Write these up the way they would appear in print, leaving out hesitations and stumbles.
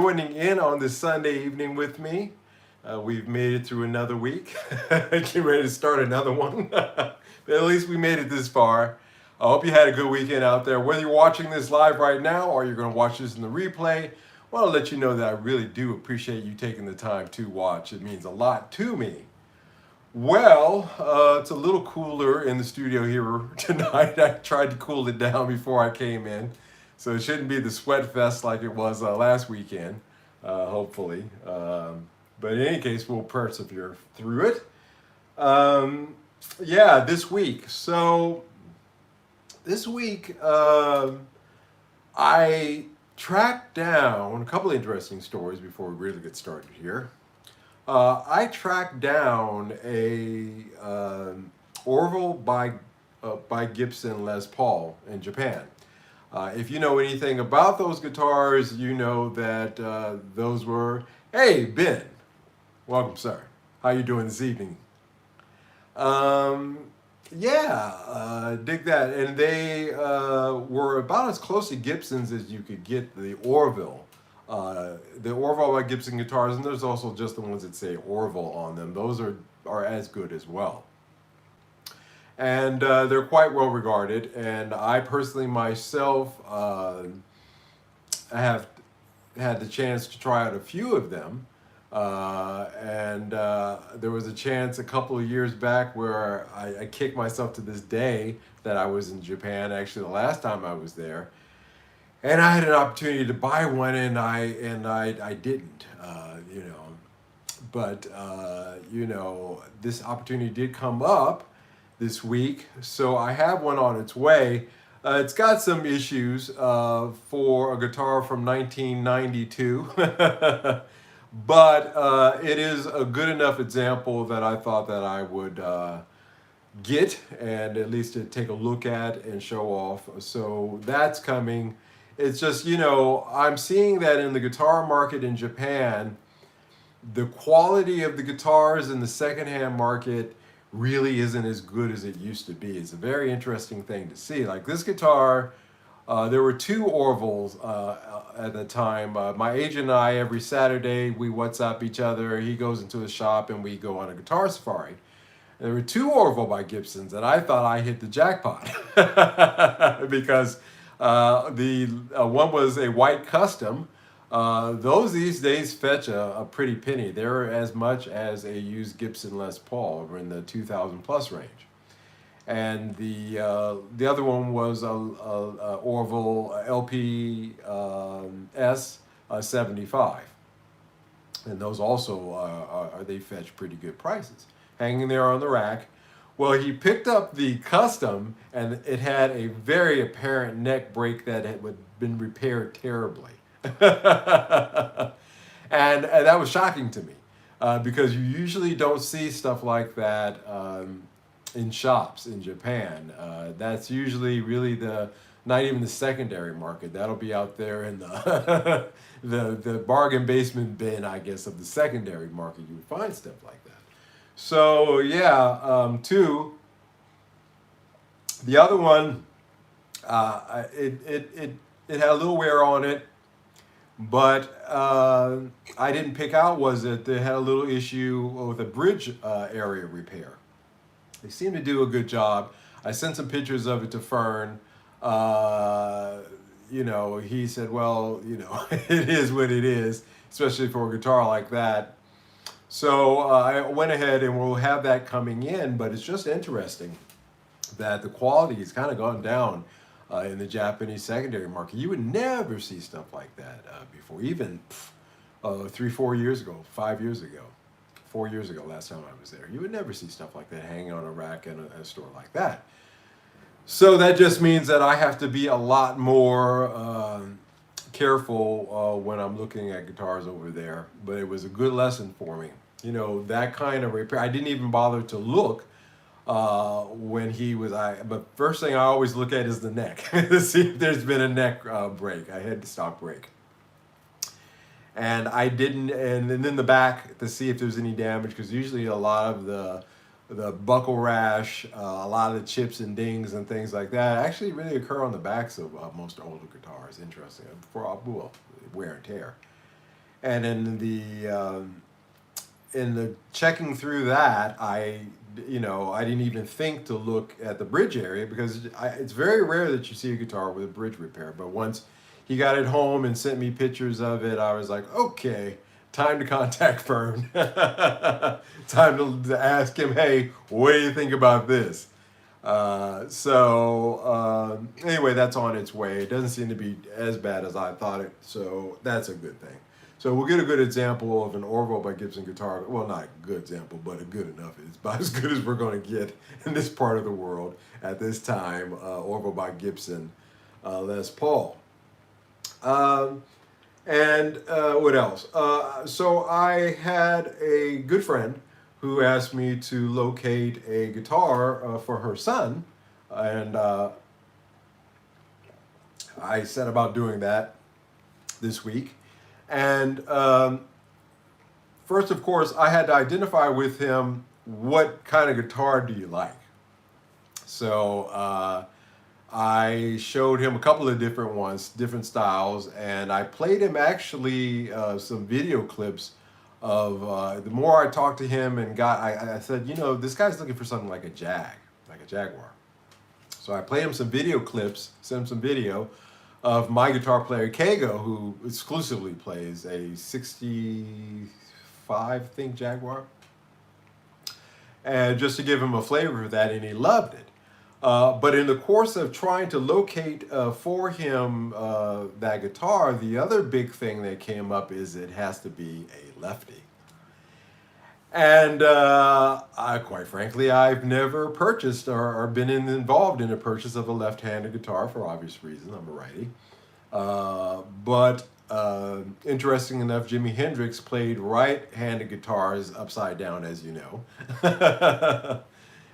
Joining in on this Sunday evening with me. We've made it through another week. Getting ready to start another one. But at least we made it this far. I hope you had a good weekend out there. Whether you're watching this live right now or you're going to watch this in the replay, I want to let you know that I really do appreciate you taking the time to watch. It means a lot to me. Well, it's a little cooler in the studio here tonight. I tried to cool it down before I came in, so it shouldn't be the sweat fest like it was last weekend, hopefully. But in any case, we'll persevere through it. Yeah, this week. So, this week, I tracked down a couple of interesting stories before we really get started here. I tracked down a Orville by Gibson Les Paul in Japan. If you know anything about those guitars, you know that those were. Hey, Ben, welcome, sir. How you doing this evening? Um, yeah, dig that. And they were about as close to Gibsons as you could get the Orville. The Orville by Gibson guitars, and there's also just the ones that say Orville on them. Those are as good as well. And they're quite well regarded. And I personally myself have had the chance to try out a few of them. And there was a chance a couple of years back where I kicked myself to this day that I was in Japan, actually the last time I was there. And I had an opportunity to buy one, and I didn't, But this opportunity did come up this week, so I have one on its way. It's got some issues for a guitar from 1992, but it is a good enough example that I thought that I would get and at least to take a look at and show off. So that's coming. It's just, I'm seeing that in the guitar market in Japan, the quality of the guitars in the secondhand market really isn't as good as it used to be. It's a very interesting thing to see. Like this guitar, there were two Orvilles at the time. My agent and I, every Saturday, we WhatsApp each other. He goes into the shop and we go on a guitar safari. There were two Orville by Gibsons, and I thought I hit the jackpot because the one was a white custom. Those these days fetch a pretty penny. They're as much as a used Gibson Les Paul, over in the 2,000 plus range. And the other one was a Orville LP S 75, and those also they fetch pretty good prices, hanging there on the rack. Well, he picked up the custom, and it had a very apparent neck break that had been repaired terribly. And that was shocking to me because you usually don't see stuff like that in shops in Japan. That's usually really not even the secondary market. That'll be out there in the the bargain basement bin, I guess, of the secondary market. You would find stuff like that. So yeah, two. The other one, it had a little wear on it, but I didn't pick out was that they had a little issue with a bridge area repair. They seem to do a good job. I sent some pictures of it to Fern. He said, well, it is what it is, especially for a guitar like that. So I went ahead and we'll have that coming in, but it's just interesting that the quality has kind of gone down in the Japanese secondary market. You would never see stuff like that before, even 3-4 years ago, 5 years ago, 4 years ago, last time I was there. You would never see stuff like that hanging on a rack in a store like that. So that just means that I have to be a lot more careful when I'm looking at guitars over there. But it was a good lesson for me. That kind of repair. I didn't even bother to look when he was. But first thing I always look at is the neck to see if there's been a neck break, a head stock break. And I didn't, and then the back to see if there's any damage, because usually a lot of the buckle rash, a lot of the chips and dings and things like that actually really occur on the backs of most older guitars. Interesting, for wear and tear. And in the checking through that, I didn't even think to look at the bridge area because it's very rare that you see a guitar with a bridge repair. But once he got it home and sent me pictures of it, I was like, okay, time to contact Fern. Time to ask him, hey, what do you think about this? Anyway, that's on its way. It doesn't seem to be as bad as I thought it, so that's a good thing. So we'll get a good example of an Orville by Gibson guitar. Well, not a good example, but a good enough. It's about as good as we're going to get in this part of the world at this time. Orville by Gibson Les Paul. What else? So I had a good friend who asked me to locate a guitar for her son, and I set about doing that this week. And first, of course, I had to identify with him what kind of guitar do you like. So I showed him a couple of different ones, different styles, and I played him actually some video clips of the more I talked to him and I said, this guy's looking for something like a Jaguar. So I played him some video clips, sent him some video of my guitar player Kago, who exclusively plays a 65, I think, Jaguar. And just to give him a flavor of that, and he loved it. But in the course of trying to locate for him that guitar, the other big thing that came up is it has to be a lefty. And quite frankly, I've never purchased or been involved in a purchase of a left-handed guitar for obvious reasons. I'm a righty. But interesting enough, Jimi Hendrix played right-handed guitars upside down, as you know.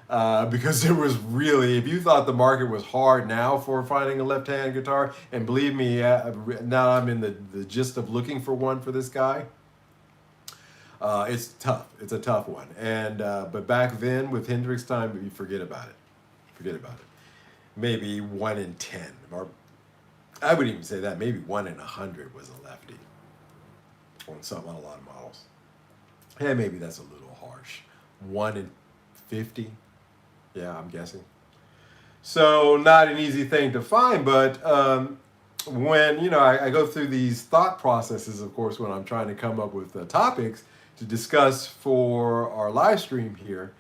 Because it was really, if you thought the market was hard now for finding a left-handed guitar, and believe me, now I'm in the gist of looking for one for this guy. It's tough. It's a tough one. And but back then with Hendrix time, you forget about it. Forget about it. Maybe 1 in 10, or I wouldn't even say that. Maybe 1 in 100 was a lefty on a lot of models. Yeah, maybe that's a little harsh. 1 in 50. Yeah, I'm guessing. So not an easy thing to find, but when I go through these thought processes, of course, when I'm trying to come up with topics to discuss for our live stream here,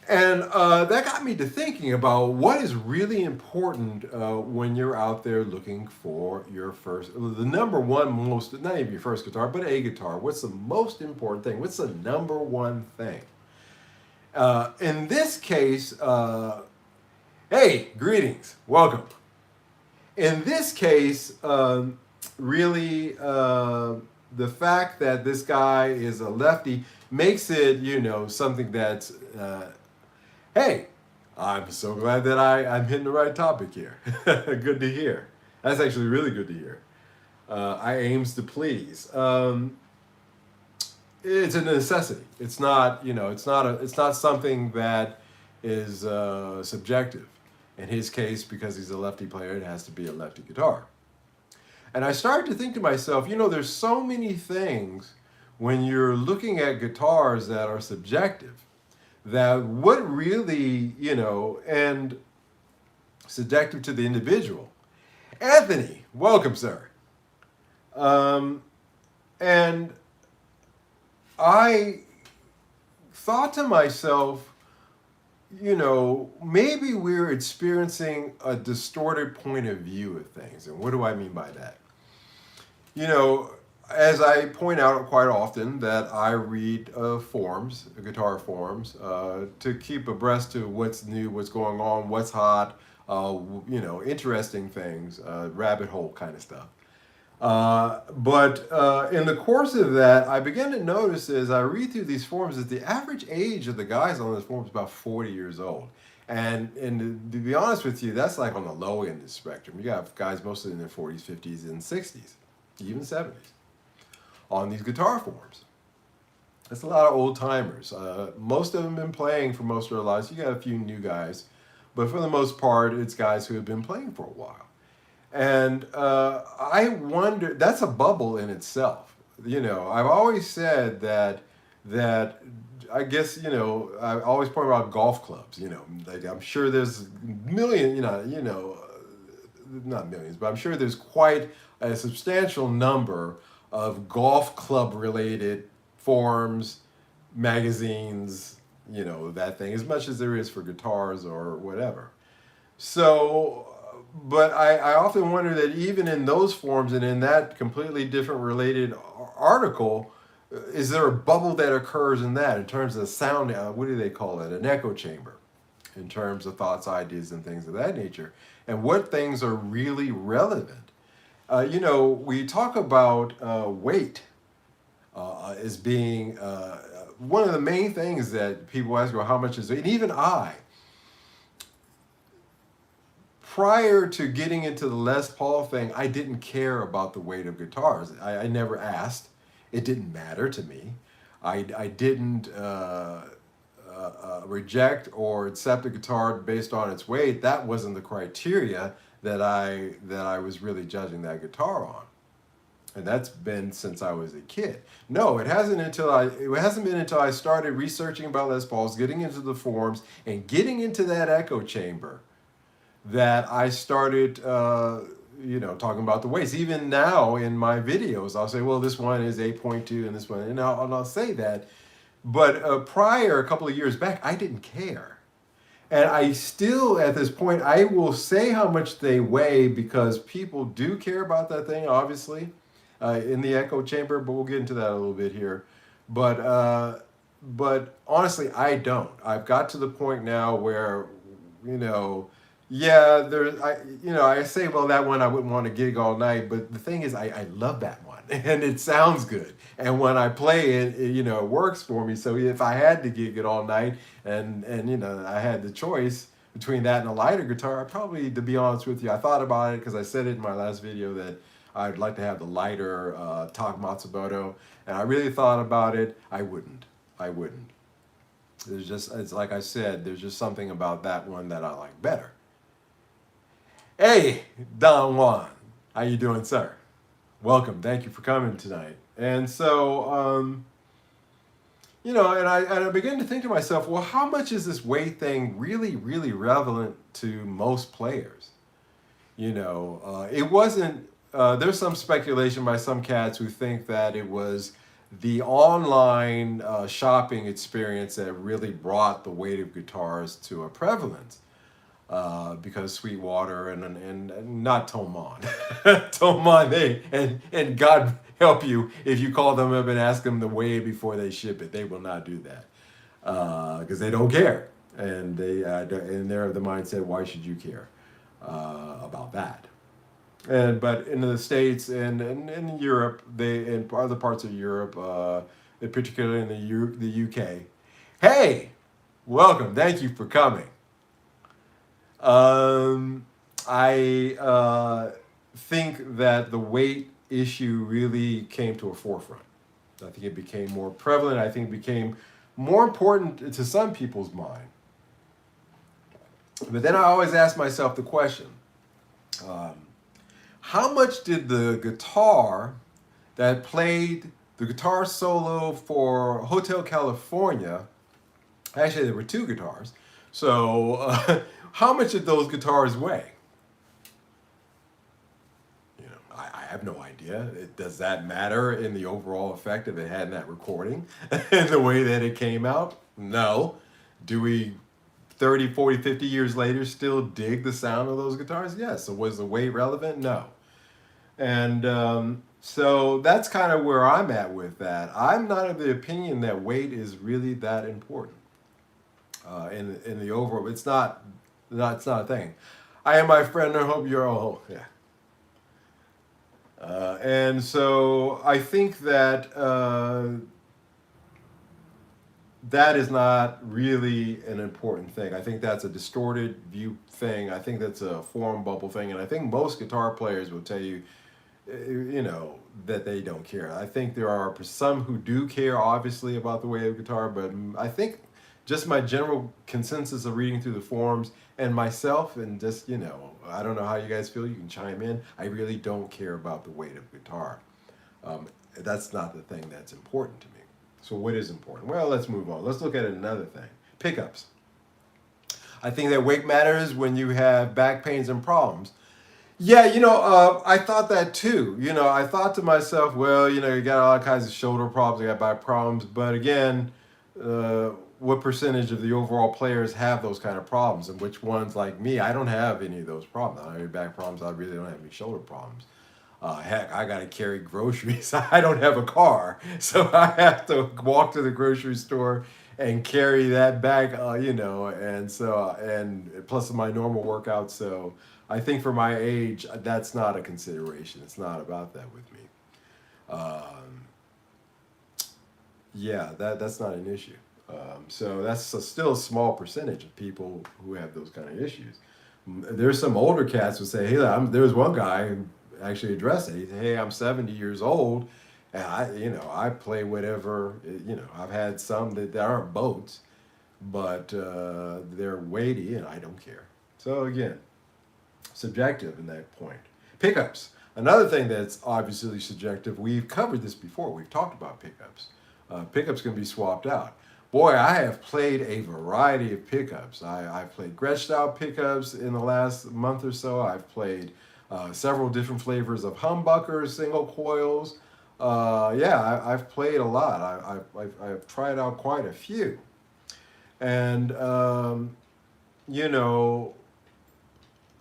and that got me to thinking about what is really important when you're out there looking for your the number one most, not even your first guitar, but a guitar. What's the most important thing? What's the number one thing? In this case, hey, greetings, welcome. In this case, really, the fact that this guy is a lefty makes it, something that's, hey, I'm so glad that I'm hitting the right topic here. Good to hear. That's actually really good to hear. I aims to please. It's a necessity. It's not, it's not something that is subjective. In his case, because he's a lefty player, it has to be a lefty guitar. And I started to think to myself, there's so many things when you're looking at guitars that are subjective, that what really, and subjective to the individual. Anthony, welcome, sir. And I thought to myself, maybe we're experiencing a distorted point of view of things. And what do I mean by that? As I point out quite often, that I read forums, guitar forums, to keep abreast to what's new, what's going on, what's hot, interesting things, rabbit hole kind of stuff. But in the course of that, I began to notice as I read through these forums that the average age of the guys on this forum is about 40 years old. And to be honest with you, that's like on the low end of the spectrum. You got guys mostly in their 40s, 50s, and 60s, even 70s, on these guitar forums. That's a lot of old timers. Most of them have been playing for most of their lives. You got a few new guys, but for the most part, it's guys who have been playing for a while. And I wonder, that's a bubble in itself. I've always said that I guess, I always point out golf clubs. Like I'm sure there's million, not millions, but I'm sure there's quite a substantial number of golf club related forums, magazines, that thing, as much as there is for guitars or whatever. So, but I often wonder that even in those forms and in that completely different related article, is there a bubble that occurs in that in terms of sound? What do they call it? An echo chamber, in terms of thoughts, ideas, and things of that nature. And what things are really relevant? We talk about weight as being one of the main things that people ask, well, how much is it? And even prior to getting into the Les Paul thing, I didn't care about the weight of guitars. I never asked. It didn't matter to me. I didn't reject or accept a guitar based on its weight. That wasn't the criteria that I was really judging that guitar on. And that's been since I was a kid. No, it hasn't been until I started researching about Les Pauls, getting into the forums, and getting into that echo chamber that I started, talking about the weights. Even now in my videos, I'll say, well, this one is 8.2 and this one, and I'll say that. But prior, a couple of years back, I didn't care. And I still, at this point, I will say how much they weigh because people do care about that thing, obviously, in the echo chamber, but we'll get into that a little bit here. But honestly, I don't. I've got to the point now where, yeah, I say, well, that one I wouldn't want to gig all night, but the thing is, I love that one, and it sounds good, and when I play it, it works for me. So if I had to gig it all night, and I had the choice between that and a lighter guitar, I probably, to be honest with you, I thought about it because I said it in my last video that I'd like to have the lighter Tak Matsumoto, and I really thought about it. I wouldn't. It's like I said, there's just something about that one that I like better. Hey, Don Juan, how you doing, sir? Welcome. Thank you for coming tonight. And so, and I began to think to myself, well, how much is this weight thing really, really relevant to most players? It wasn't. There's some speculation by some cats who think that it was the online shopping experience that really brought the weight of guitars to a prevalence. Because Sweetwater and not Thomann. Thomann, and God help you if you call them up and ask them the weigh before they ship it. They will not do that because they don't care, and they're of the mindset, why should you care about that? But in the States and in Europe, in other parts of Europe, particularly in the UK. Hey, welcome. Thank you for coming. I think that the weight issue really came to a forefront. I think it became more prevalent. I think it became more important to some people's mind. But then I always ask myself the question, how much did the guitar that played the guitar solo for Hotel California, actually there were two guitars, so how much did those guitars weigh? I have no idea. Does that matter in the overall effect of it had in that recording and the way that it came out? No. Do we 30, 40, 50 years later still dig the sound of those guitars? Yes. So was the weight relevant? No. And so that's kind of where I'm at with that. I'm not of the opinion that weight is really that important in the overall. It's not a thing. I am my friend. I hope you're all. Yeah. And so I think that that is not really an important thing. I think that's a distorted view thing. I think that's a form bubble thing. And I think most guitar players will tell you, that they don't care. I think there are some who do care, obviously, about the weight of guitar, but I think just my general consensus of reading through the forums and myself, and just, I don't know how you guys feel, you can chime in. I really don't care about the weight of guitar. That's not the thing that's important to me. So what is important? Well, let's move on. Let's look at another thing. Pickups. I think that weight matters when you have back pains and problems. Yeah, I thought that too. I thought to myself, well, you got all kinds of shoulder problems, you got back problems, but again, what percentage of the overall players have those kind of problems, and which ones, like me, I don't have any of those problems. I don't have any back problems. I really don't have any shoulder problems. Heck, I got to carry groceries. I don't have a car, so I have to walk to the grocery store and carry that bag, and plus my normal workout. So I think for my age, that's not a consideration. It's not about that with me. Um, yeah, that's not an issue. So that's still a small percentage of people who have those kind of issues. There's some older cats who say, "Hey, there's one guy who actually addressed it. He said, hey, I'm 70 years old, and I play whatever. I've had some that aren't boats, but they're weighty, and I don't care. So again, subjective in that point. Pickups. Another thing that's obviously subjective. We've covered this before. We've talked about pickups. Pickups can be swapped out. Boy, I have played a variety of pickups. I've played Gretsch style pickups in the last month or so. I've played several different flavors of humbuckers, single coils. I've played a lot. I've tried out quite a few. And,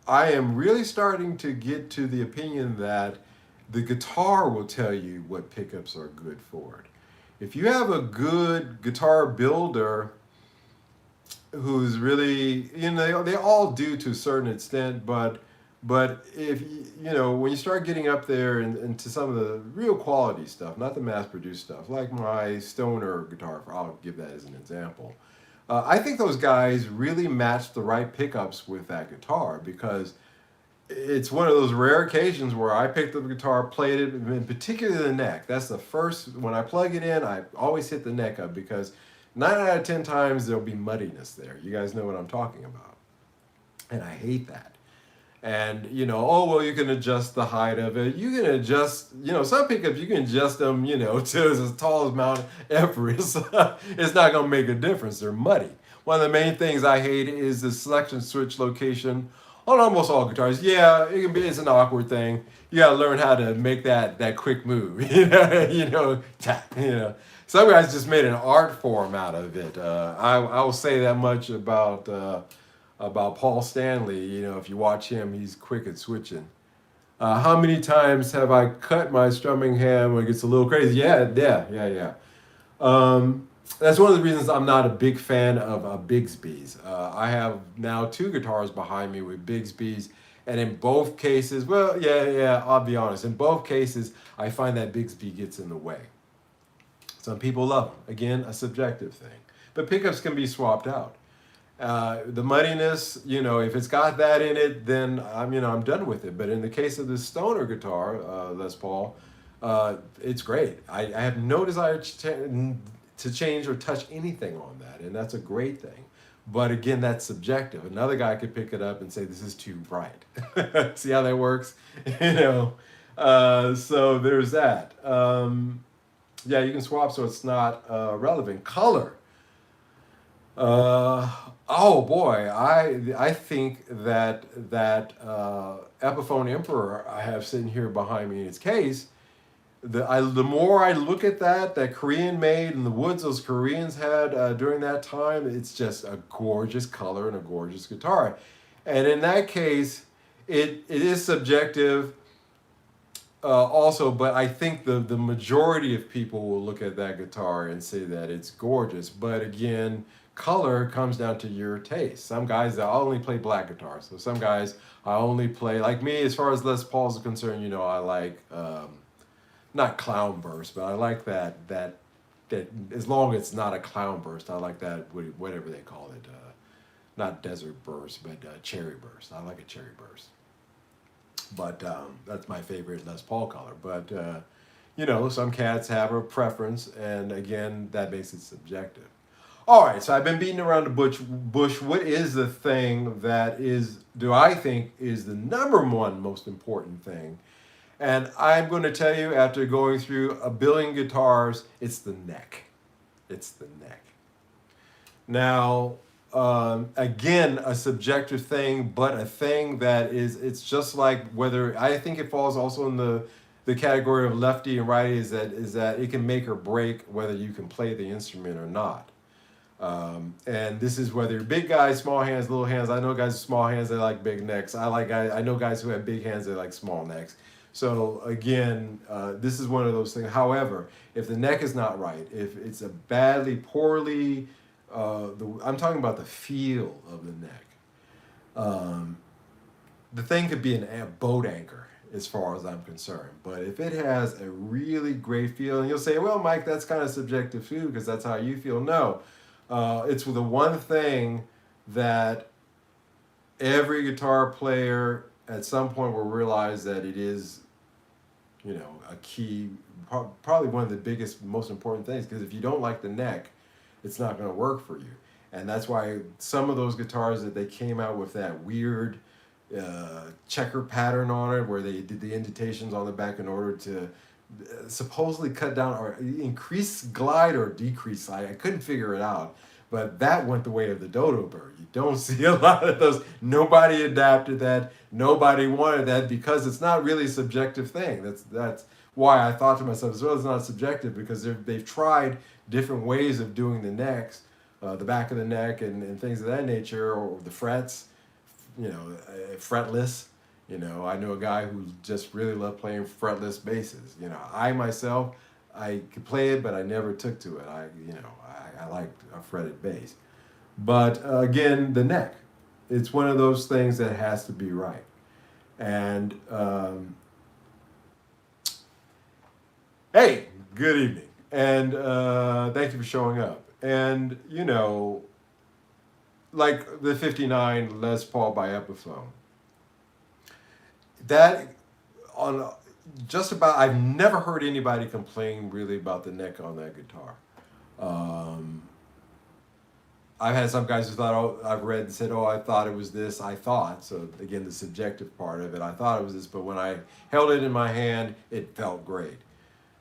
I am really starting to get to the opinion that the guitar will tell you what pickups are good for. If you have a good guitar builder who's really, they all do to a certain extent, but if when you start getting up there into some of the real quality stuff, not the mass-produced stuff, like my Stoner guitar, I'll give that as an example. I think those guys really match the right pickups with that guitar, because it's one of those rare occasions where I picked up the guitar, played it, and particularly the neck. That's the first, when I plug it in, I always hit the neck up, because 9 out of 10 times there'll be muddiness there. You guys know what I'm talking about. And I hate that. And, you can adjust the height of it. You can adjust, some pickups, you can adjust them, to as tall as Mount Everest. It's not going to make a difference. They're muddy. One of the main things I hate is the selection switch location on almost all guitars. Yeah, it's an awkward thing. You got to learn how to make that quick move, tap, Some guys just made an art form out of it. I will say that much about Paul Stanley. If you watch him, he's quick at switching. How many times have I cut my strumming hand when it gets a little crazy? Yeah. That's one of the reasons I'm not a big fan of Bigsby's. I have now 2 guitars behind me with Bigsby's, and in both cases, I'll be honest. In both cases, I find that Bigsby gets in the way. Some people love them. Again, a subjective thing. But pickups can be swapped out. The muddiness, if it's got that in it, then I'm done with it. But in the case of this Stoner guitar, Les Paul, it's great. I have no desire to change or touch anything on that, and that's a great thing. But again, that's subjective. Another guy could pick it up and say, this is too bright. See how that works? So there's that. You can swap so it's not relevant. Color. Oh boy, I think that Epiphone Emperor I have sitting here behind me in its case, the more I look at that Korean made in the woods those Koreans had during that time, it's just a gorgeous color and a gorgeous guitar. And in that case, it is subjective also, but I think the majority of people will look at that guitar and say that it's gorgeous. But again, color comes down to your taste. Some guys, I only play black guitars. So some guys, I only play, like me, as far as Les Paul's are concerned, I like, not Clownburst, but I like that as long as it's not a Clownburst, I like that, whatever they call it. Not Desert Burst, but Cherry Burst. I like a Cherry Burst. But that's my favorite Les Paul color. But, some cats have a preference, and again, that makes it subjective. All right, so I've been beating around the bush. What is the thing that do I think is the number one most important thing? And I'm going to tell you, after going through a billion guitars, it's the neck. It's the neck. Now, again, a subjective thing, but a thing that is, it's just like whether, I think it falls also in the category of lefty and righty, is that it can make or break whether you can play the instrument or not. And this is whether you're big guys, small hands, little hands. I know guys with small hands, they like big necks. I know guys who have big hands, they like small necks. So again, this is one of those things. However, if the neck is not right, if it's a poorly, I'm talking about the feel of the neck. The thing could be a boat anchor as far as I'm concerned. But if it has a really great feel, and you'll say, well, Mike, that's kind of subjective too, because that's how you feel. No, it's the one thing that every guitar player at some point will realize that it is, a key, probably one of the biggest, most important things, because if you don't like the neck, it's not going to work for you. And that's why some of those guitars that they came out with that weird checker pattern on it, where they did the indentations on the back in order to supposedly cut down or increase glide or decrease glide. I couldn't figure it out, but that went the way of the dodo bird. You don't see a lot of those. Nobody adapted that. Nobody wanted that, because it's not really a subjective thing. That's why I thought to myself, as well, it's not subjective, because they've tried different ways of doing the necks, the back of the neck and things of that nature, or the frets, fretless. I know a guy who just really loved playing fretless basses. I myself, I could play it, but I never took to it. I liked a fretted bass. But again, the neck, it's one of those things that has to be right. And hey, good evening. And thank you for showing up. And, like the 59 Les Paul by Epiphone, that on just about, I've never heard anybody complain really about the neck on that guitar. I've had some guys who thought, I've read and said, I thought it was this, so again, the subjective part of it, I thought it was this, but when I held it in my hand, it felt great.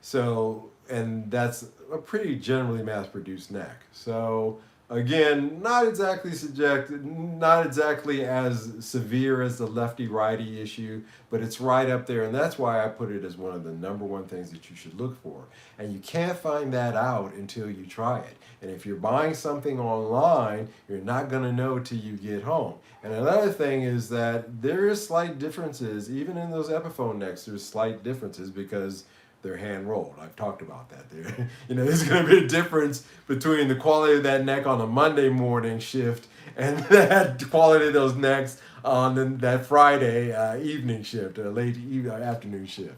So, and that's a pretty generally mass-produced neck. So, again, not exactly subjective, not exactly as severe as the lefty-righty issue, but it's right up there, and that's why I put it as one of the number one things that you should look for. And you can't find that out until you try it. And if you're buying something online, you're not going to know till you get home. And another thing is that there is slight differences, even in those Epiphone necks, there's slight differences because they're hand rolled. I've talked about that there. There's going to be a difference between the quality of that neck on a Monday morning shift and that quality of those necks on that Friday evening shift, or late afternoon shift,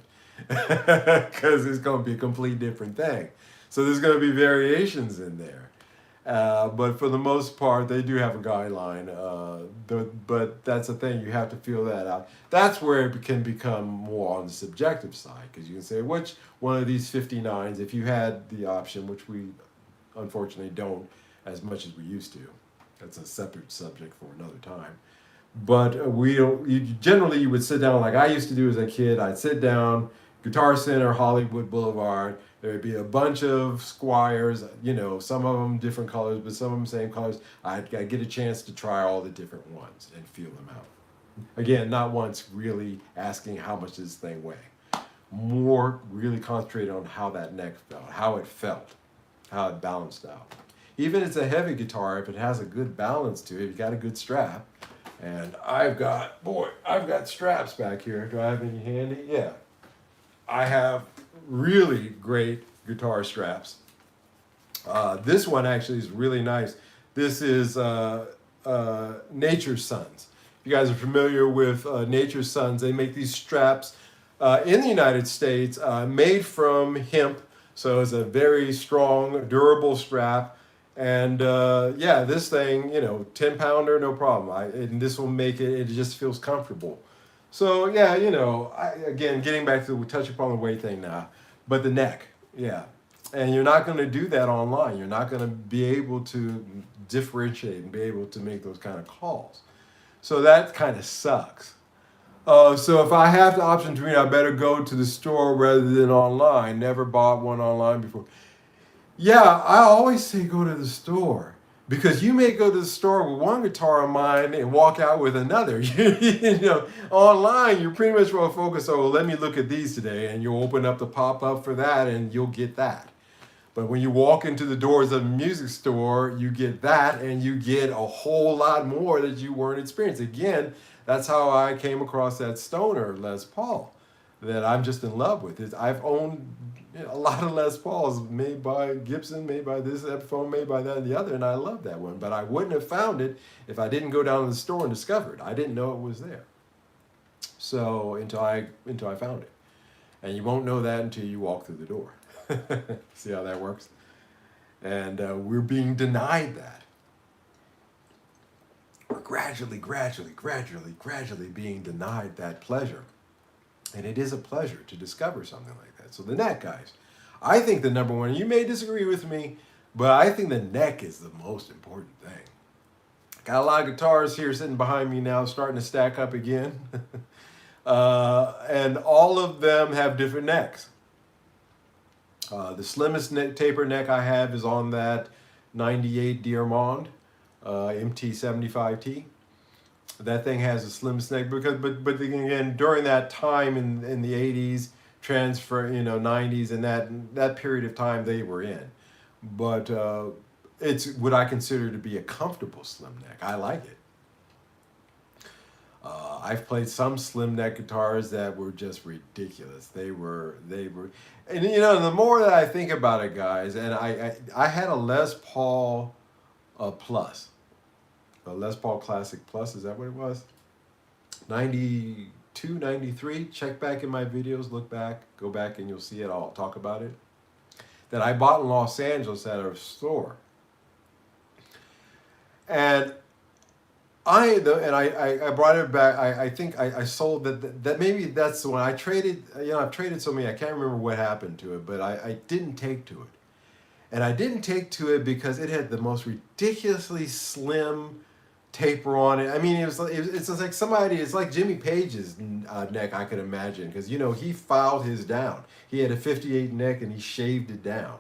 because it's going to be a complete different thing. So there's going to be variations in there. But for the most part, they do have a guideline. But that's the thing, you have to feel that out. That's where it can become more on the subjective side, because you can say, which one of these 59s, if you had the option, which we unfortunately don't as much as we used to. That's a separate subject for another time. But we don't, generally you would sit down like I used to do as a kid. I'd sit down, Guitar Center, Hollywood Boulevard. There'd be a bunch of Squires, some of them different colors, but some of them same colors. I'd get a chance to try all the different ones and feel them out. Again, not once really asking how much does this thing weigh. More really concentrated on how that neck felt, how it balanced out. Even if it's a heavy guitar, if it has a good balance to it, you got a good strap. And I've got straps back here. Do I have any handy? Yeah. I have really great guitar straps. This one actually is really nice. This is Nature's Sons. If you guys are familiar with Nature's Sons, they make these straps in the United States made from hemp. So it's a very strong, durable strap. And this thing, 10 pounder, no problem. And this will make it just feels comfortable. So again, getting back to, we touch upon the weight thing now, but the neck, and you're not going to do that online. You're not going to be able to differentiate and be able to make those kind of calls. So that kind of sucks. So if I have the option between, I better go to the store rather than online. Never bought one online before. Yeah, I always say go to the store because you may go to the store with one guitar in mind and walk out with another. Online you're pretty much going to focus. Oh, well, let me look at these today, and you'll open up the pop up for that, and you'll get that. But when you walk into the doors of a music store, you get that, and you get a whole lot more that you weren't experiencing. Again, that's how I came across that Stoner Les Paul that I'm just in love with. I've owned a lot of Les Pauls made by Gibson, made by this Epiphone, made by that and the other, and I love that one. But I wouldn't have found it if I didn't go down to the store and discover it. I didn't know it was there. So until I found it. And you won't know that until you walk through the door. See how that works? And we're being denied that. We're gradually being denied that pleasure. And it is a pleasure to discover something like that. So the neck, guys, I think the number one, you may disagree with me, but I think the neck is the most important thing. Got a lot of guitars here sitting behind me now, starting to stack up again. And all of them have different necks. The slimmest taper neck I have is on that 98 Diamond MT75T. That thing has a slim neck because, but again, during that time in the 80s, transfer, 90s, and that period of time they were in. But it's what I consider to be a comfortable slim neck. I like it. I've played some slim neck guitars that were just ridiculous. They were, and the more that I think about it, guys, and I had a Les Paul Plus, a Les Paul Classic Plus. Is that what it was? 92, 93. Check back in my videos. Look back, go back, and you'll see it. I'll talk about it. That I bought in Los Angeles at a store, and I brought it back. I think I sold that maybe that's the one I traded. I've traded so many I can't remember what happened to it, but I didn't take to it, and I didn't take to it because it had the most ridiculously slim taper on it. I mean, it's like somebody. It's like Jimmy Page's neck, I could imagine, because he filed his down. He had a 58 neck and he shaved it down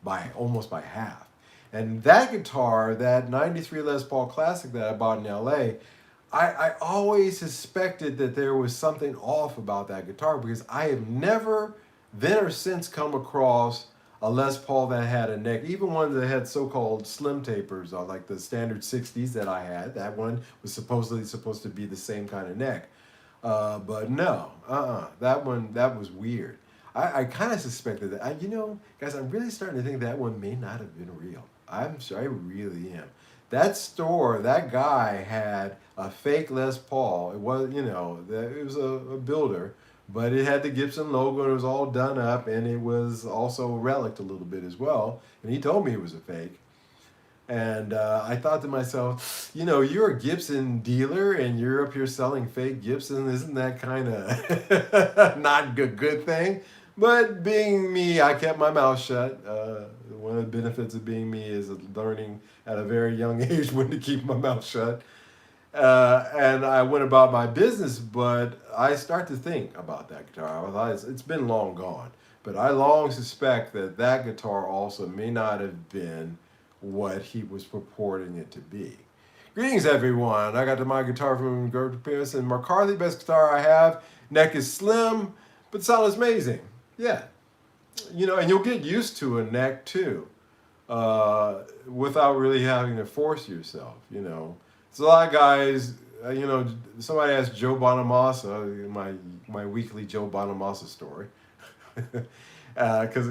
by almost by half. And that guitar, that 93 Les Paul Classic that I bought in LA, I always suspected that there was something off about that guitar because I have never then or since come across a Les Paul that had a neck, even ones that had so-called slim tapers, like the standard 60s that I had. That one was supposedly supposed to be the same kind of neck. But no, that was weird. I kind of suspected that. Guys, I'm really starting to think that one may not have been real. I'm sorry, I really am. That store, that guy had a fake Les Paul. It was, it was a builder, but it had the Gibson logo and it was all done up, and it was also relicked a little bit as well. And he told me it was a fake. And I thought to myself, you're a Gibson dealer and you're up here selling fake Gibson. Isn't that kind of not a good thing? But being me, I kept my mouth shut. One of the benefits of being me is learning at a very young age when to keep my mouth shut. And I went about my business, but I start to think about that guitar. It's been long gone, but I long suspect that guitar also may not have been what he was purporting it to be. Greetings, everyone. I got my guitar from Gertrude Pearson McCarthy. Best guitar I have. Neck is slim, but sound is amazing. Yeah. And you'll get used to a neck too, without really having to force yourself, It's a lot of guys, somebody asked Joe Bonamassa, my weekly Joe Bonamassa story. Because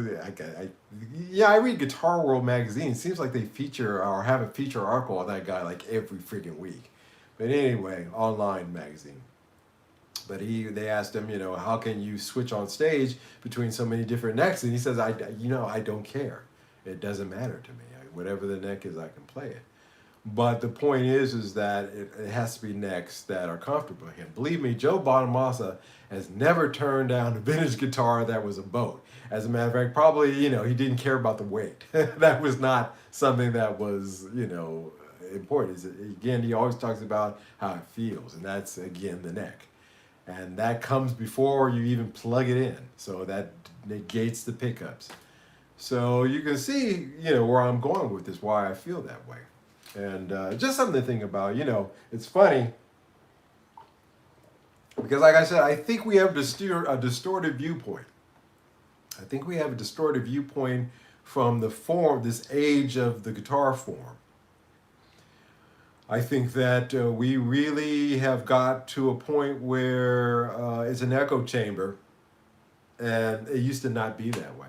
I read Guitar World magazine. It seems like they feature or have a feature article on that guy like every freaking week. But anyway, online magazine. But they asked him, how can you switch on stage between so many different necks? And he says, I don't care. It doesn't matter to me. Whatever the neck is, I can play it. But the point is that it has to be necks that are comfortable. And believe me, Joe Bonamassa has never turned down a vintage guitar that was a boat. As a matter of fact, probably, he didn't care about the weight. That was not something that was, important. Again, he always talks about how it feels, and that's, again, the neck. and that comes before you even plug it in. So that negates the pickups. So you can see, where I'm going with this, why I feel that way. And just something to think about. It's funny because, like I said, I think we have a distorted viewpoint. I think we have a distorted viewpoint from this age of the guitar form. I think that we really have got to a point where it's an echo chamber, and it used to not be that way.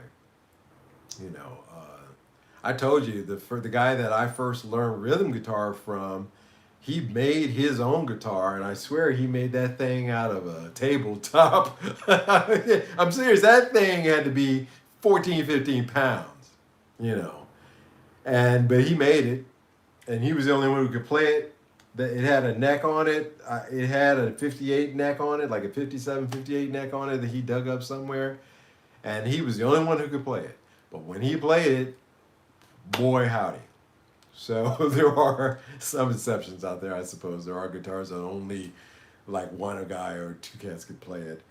I told you for the guy that I first learned rhythm guitar from, he made his own guitar, and I swear he made that thing out of a tabletop. I'm serious, that thing had to be 14, 15 pounds, but he made it, and he was the only one who could play it. It had a neck on it. It had a 58 neck on it, like a 57, 58 neck on it that he dug up somewhere, and he was the only one who could play it. But when he played it, boy howdy. So there are some exceptions out there, I suppose. There are guitars that only like one guy or two cats could play it.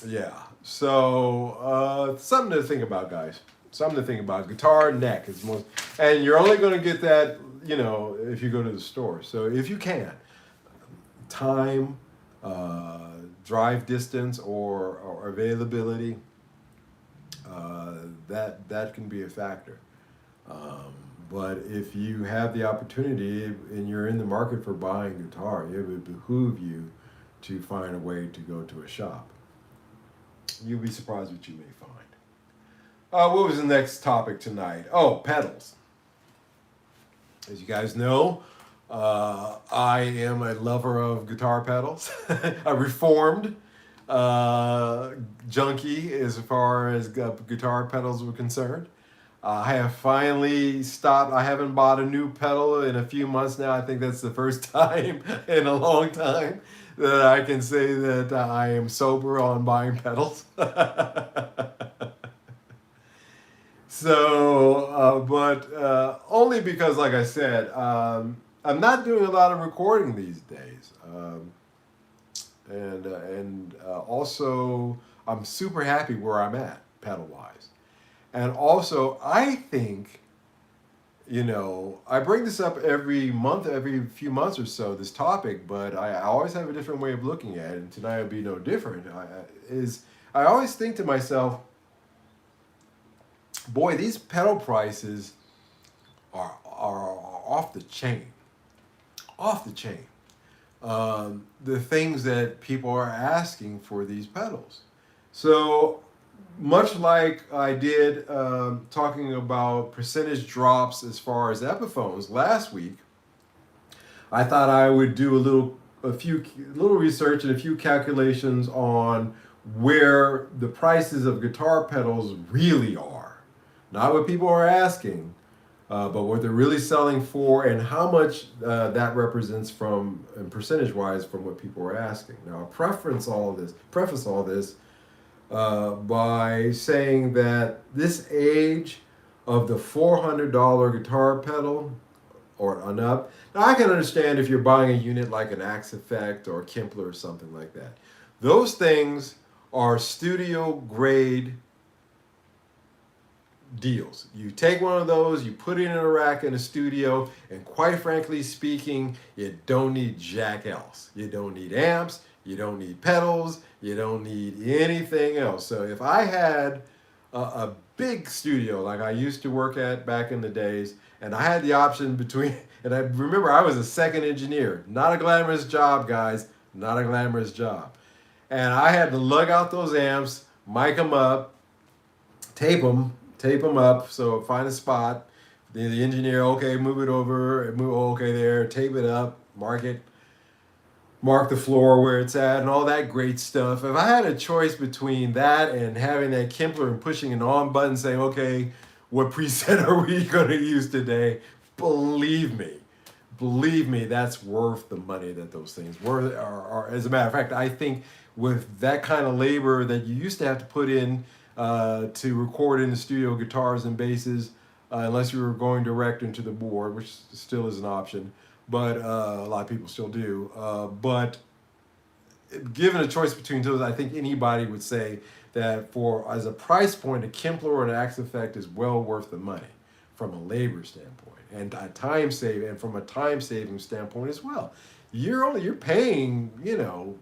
Yeah, so something to think about, guys. Something to think about. Guitar neck is most, and you're only going to get that, if you go to the store. So if you can, time, drive distance, or availability, that can be a factor. But if you have the opportunity and you're in the market for buying a guitar, it would behoove you to find a way to go to a shop. You'll be surprised what you may find. What was the next topic tonight? Oh, pedals. As you guys know, I am a lover of guitar pedals. A reformed junkie as far as guitar pedals were concerned. I have finally stopped. I haven't bought a new pedal in a few months now. I think that's the first time in a long time that I can say that I am sober on buying pedals. So, but only because, like I said, I'm not doing a lot of recording these days. And also, I'm super happy where I'm at pedal-wise. And also, I think, I bring this up every month, every few months or so, this topic, but I always have a different way of looking at it, and tonight will be no different. I always think to myself, boy, these pedal prices are off the chain. Off the chain. The things that people are asking for these pedals. So, much like I did talking about percentage drops as far as Epiphones last week, I thought I would do a little research and a few calculations on where the prices of guitar pedals really are. Not what people are asking, but what they're really selling for, and how much that represents from, and percentage-wise, from what people are asking. Now, I'll preface all this by saying that this age of the $400 guitar pedal or on up. Now, I can understand if you're buying a unit like an Axe Effect or a Kempler or something like that. Those things are studio grade deals. You take one of those, you put it in a rack in a studio, and quite frankly speaking, you don't need jack else. You don't need amps, you don't need pedals, you don't need anything else. So if I had a big studio like I used to work at back in the days, and I had the option between, and I remember I was a second engineer, not a glamorous job, guys, not a glamorous job. And I had to lug out those amps, mic them up, tape them up, so find a spot. The engineer, okay, move it over, okay, there, tape it up, mark the floor where it's at, and all that great stuff. If I had a choice between that and having that Kempler and pushing an on button saying, okay, what preset are we going to use today? Believe me, that's worth the money that those things are. As a matter of fact, I think with that kind of labor that you used to have to put in to record in the studio guitars and basses, unless you were going direct into the board, which still is an option, but a lot of people still do. But given a choice between those, I think anybody would say that for as a price point, a Kempler or an Axe Effect is well worth the money from a labor standpoint and a time save and from a time saving standpoint as well. You're paying, the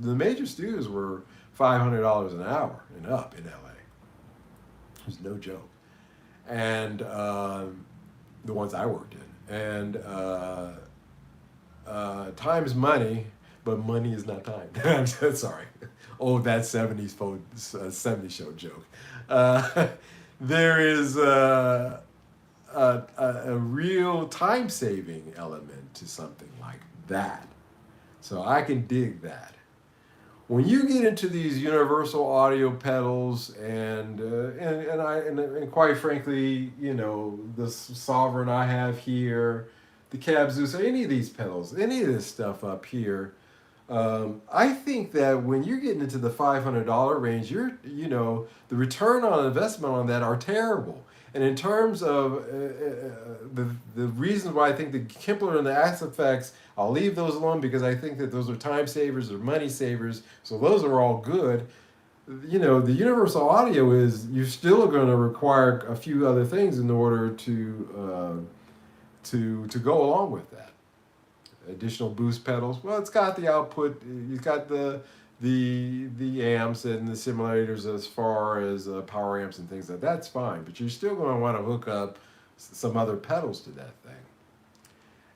major studios were $500 an hour and up in LA. It's no joke. And the ones I worked in. And time is money, but money is not time. I'm sorry. Oh, that 70s show joke. There is a real time saving element to something like that. So I can dig that. When you get into these universal audio pedals and quite frankly, the Sovereign I have here, the Cab Zeus, any of these pedals, any of this stuff up here, I think that when you're getting into the $500 range, the return on investment on that are terrible. And in terms of the reasons why I think the Kempler and the Axe Effects, I'll leave those alone because I think that those are time savers or money savers. So those are all good. The universal audio is you're still going to require a few other things in order to go along with that. Additional boost pedals. Well, it's got the output. You've got the amps and the simulators as far as power amps and things like that. That's fine, but you're still going to want to hook up some other pedals to that thing.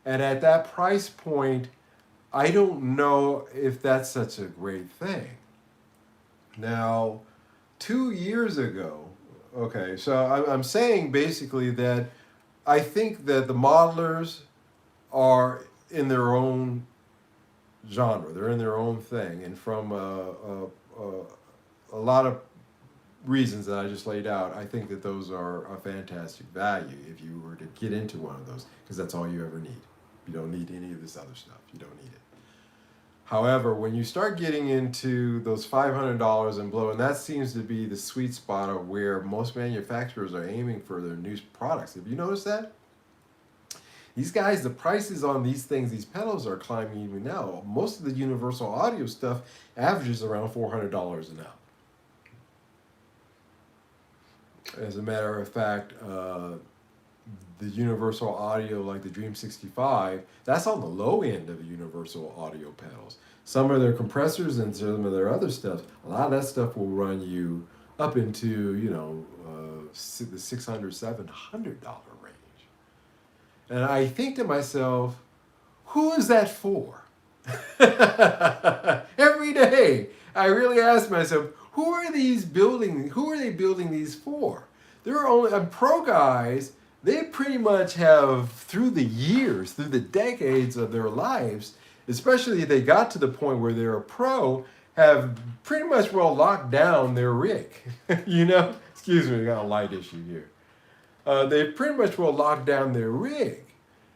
And at that price point, I don't know if that's such a great thing. Now, 2 years ago, okay, so I'm saying basically that I think that the modelers are in their own genre. They're in their own thing. And from a lot of reasons that I just laid out, I think that those are a fantastic value if you were to get into one of those, because that's all you ever need. You don't need any of this other stuff. You don't need it. However, when you start getting into those $500 and below, and that seems to be the sweet spot of where most manufacturers are aiming for their new products. Have you noticed that? These guys, the prices on these things, these pedals are climbing even now. Most of the universal audio stuff averages around $400 and up. As a matter of fact, the universal audio, like the Dream 65, that's on the low end of the universal audio pedals. Some of their compressors and some of their other stuff, a lot of that stuff will run you up into, the $600, $700 range. And I think to myself, who is that for? Every day, I really ask myself, who are they building these for? There are only pro guys. They pretty much have, through the years, through the decades of their lives, especially if they got to the point where they're a pro, have pretty much locked down their rig. Excuse me, I got a light issue here. They pretty much locked down their rig.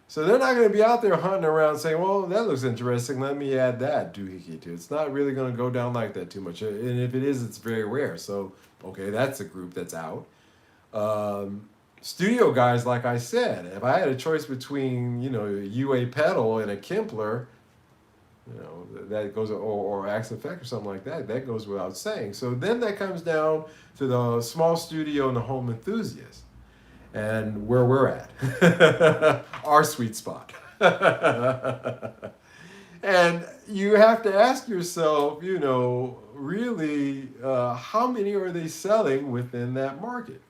So they're not going to be out there hunting around saying, well, that looks interesting, let me add that doohickey to it. It's not really going to go down like that too much. And if it is, it's very rare. So, okay, that's a group that's out. Studio guys, like I said, if I had a choice between, a UA pedal and a Kempler, that goes, or Axe Effect or something like that, that goes without saying. So then that comes down to the small studio and the home enthusiast. And where we're at, our sweet spot. And you have to ask yourself, really, how many are they selling within that market?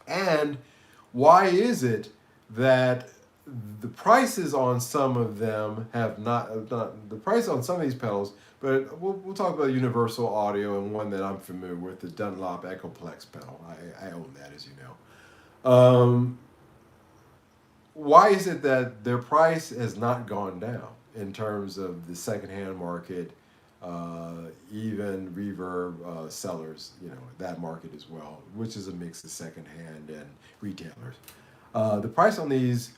And why is it that the prices on some of them have not the price on some of these pedals, but we'll talk about universal audio and one that I'm familiar with, the Dunlop Echoplex pedal. I own that, as you know. Why is it that their price has not gone down in terms of the secondhand market, even reverb sellers, that market as well, which is a mix of secondhand and retailers. The price on these,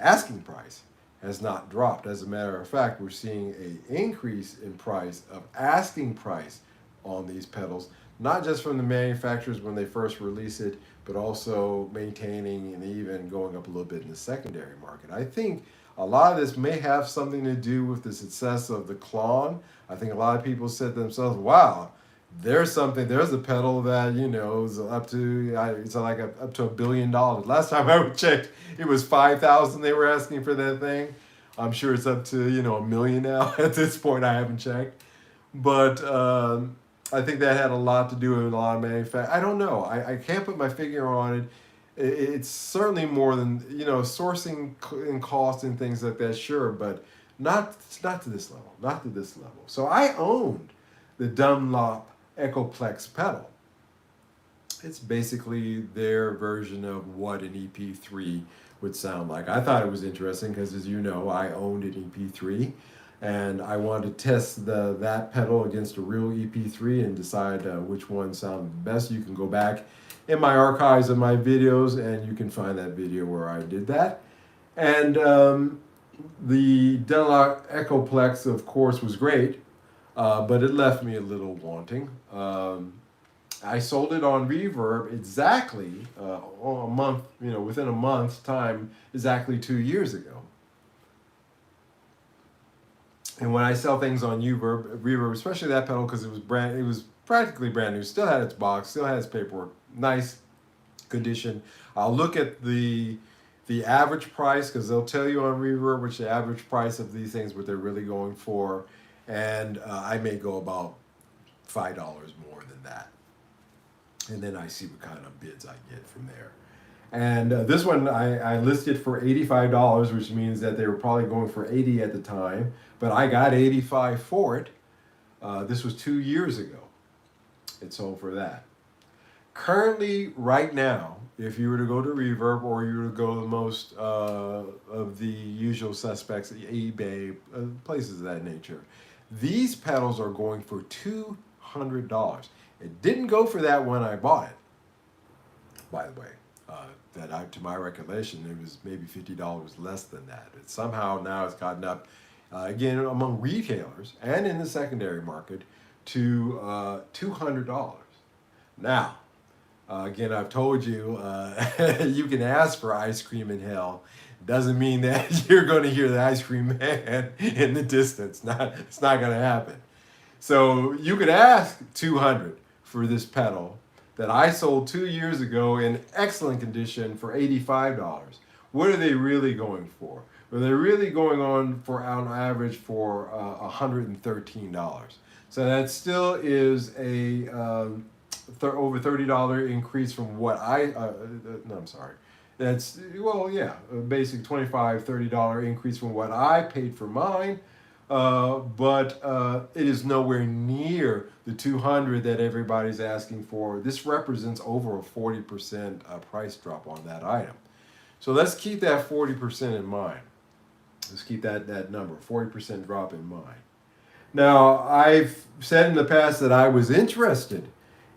asking price, has not dropped. As a matter of fact, we're seeing an increase in price of asking price on these pedals, not just from the manufacturers when they first release it, but also maintaining and even going up a little bit in the secondary market. I think A lot of this may have something to do with the success of the Klon. I think a lot of people said to themselves, wow, there's a pedal that, is up to, it's like up to $1 billion. Last time I checked, it was 5,000 they were asking for that thing. I'm sure it's up to, $1 million now. At this point, I haven't checked. But I think that had a lot to do with a lot of manufacturing. I don't know. I can't put my finger on it. It's certainly more than, sourcing and cost and things like that, sure, but not to this level, not to this level. So I owned the Dunlop Echoplex pedal. It's basically their version of what an EP3 would sound like. I thought it was interesting because, as you know, I owned an EP3, and I wanted to test that pedal against a real EP3 and decide which one sounded best. You can go back in my archives of my videos, and you can find that video where I did that. And the Dunlop Echoplex, of course, was great, but it left me a little wanting. I sold it on Reverb exactly a month, within a month's time, exactly 2 years ago. And when I sell things on Reverb, especially that pedal, because it was practically brand new, still had its box, still had its paperwork, nice condition. I'll look at the average price, because they'll tell you on Reverb which the average price of these things, what they're really going for, and I may go about $5 more than that. And then I see what kind of bids I get from there. And this one I listed for $85, which means that they were probably going for $80 at the time, but I got $85 for it. This was 2 years ago. It sold for that. Currently, right now, if you were to go to Reverb, or you were to go to most of the usual suspects, eBay, places of that nature, these pedals are going for $200. It didn't go for that when I bought it, by the way. To my recollection, it was maybe $50 less than that. It somehow now it's gotten up, again, among retailers and in the secondary market, to $200. Now, again, I've told you, you can ask for ice cream in hell. Doesn't mean that you're going to hear the ice cream man in the distance. It's not going to happen. So you could ask $200 for this pedal that I sold 2 years ago in excellent condition for $85. What are they really going for? Well, they're really going on average for $113. So that still is a over $30 increase from what that's, basic $25, $30 increase from what I paid for mine. But it is nowhere near the $200 that everybody's asking for. This represents over a 40% price drop on that item. So let's keep that 40% in mind. Let's keep that number, 40% drop in mind. Now, I've said in the past that I was interested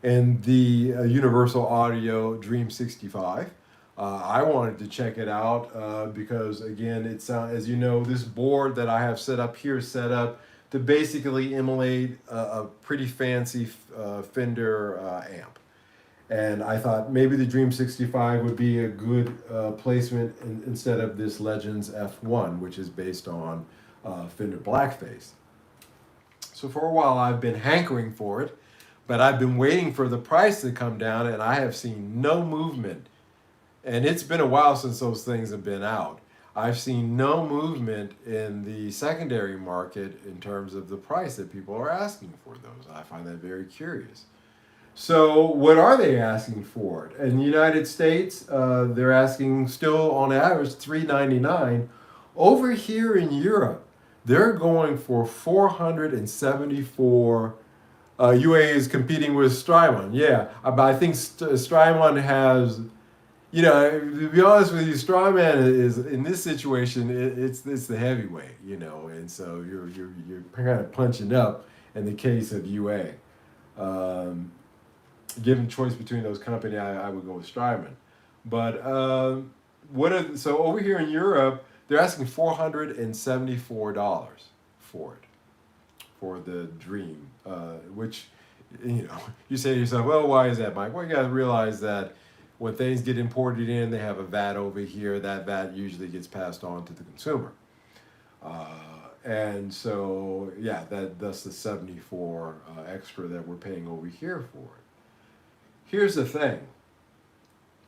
in the Universal Audio Dream 65. I wanted to check it out because, again, it's as you know, this board that I have set up here is set up to basically emulate a pretty fancy Fender amp. And I thought maybe the Dream 65 would be a good placement instead of this Legends F1, which is based on Fender Blackface. So for a while I've been hankering for it, but I've been waiting for the price to come down, and I have seen no movement. And it's been a while since those things have been out. I've seen no movement in the secondary market in terms of the price that people are asking for those. I find that very curious. So what are they asking for it? In the United States, they're asking still on average $399. Over here in Europe, they're going for $474. UA is competing with Strymon. Yeah, but I think Strymon has, to be honest with you, Strymon is in this situation. It's the heavyweight, and so you're kind of punching up in the case of UA. Given choice between those companies, I would go with Strymon. But so over here in Europe, they're asking $474 for it, for the Dream, which, you say to yourself, well, why is that, Mike? Well, you got to realize that when things get imported in, they have a VAT over here. That VAT usually gets passed on to the consumer. And so, yeah, that's the 74 extra that we're paying over here for it. Here's the thing.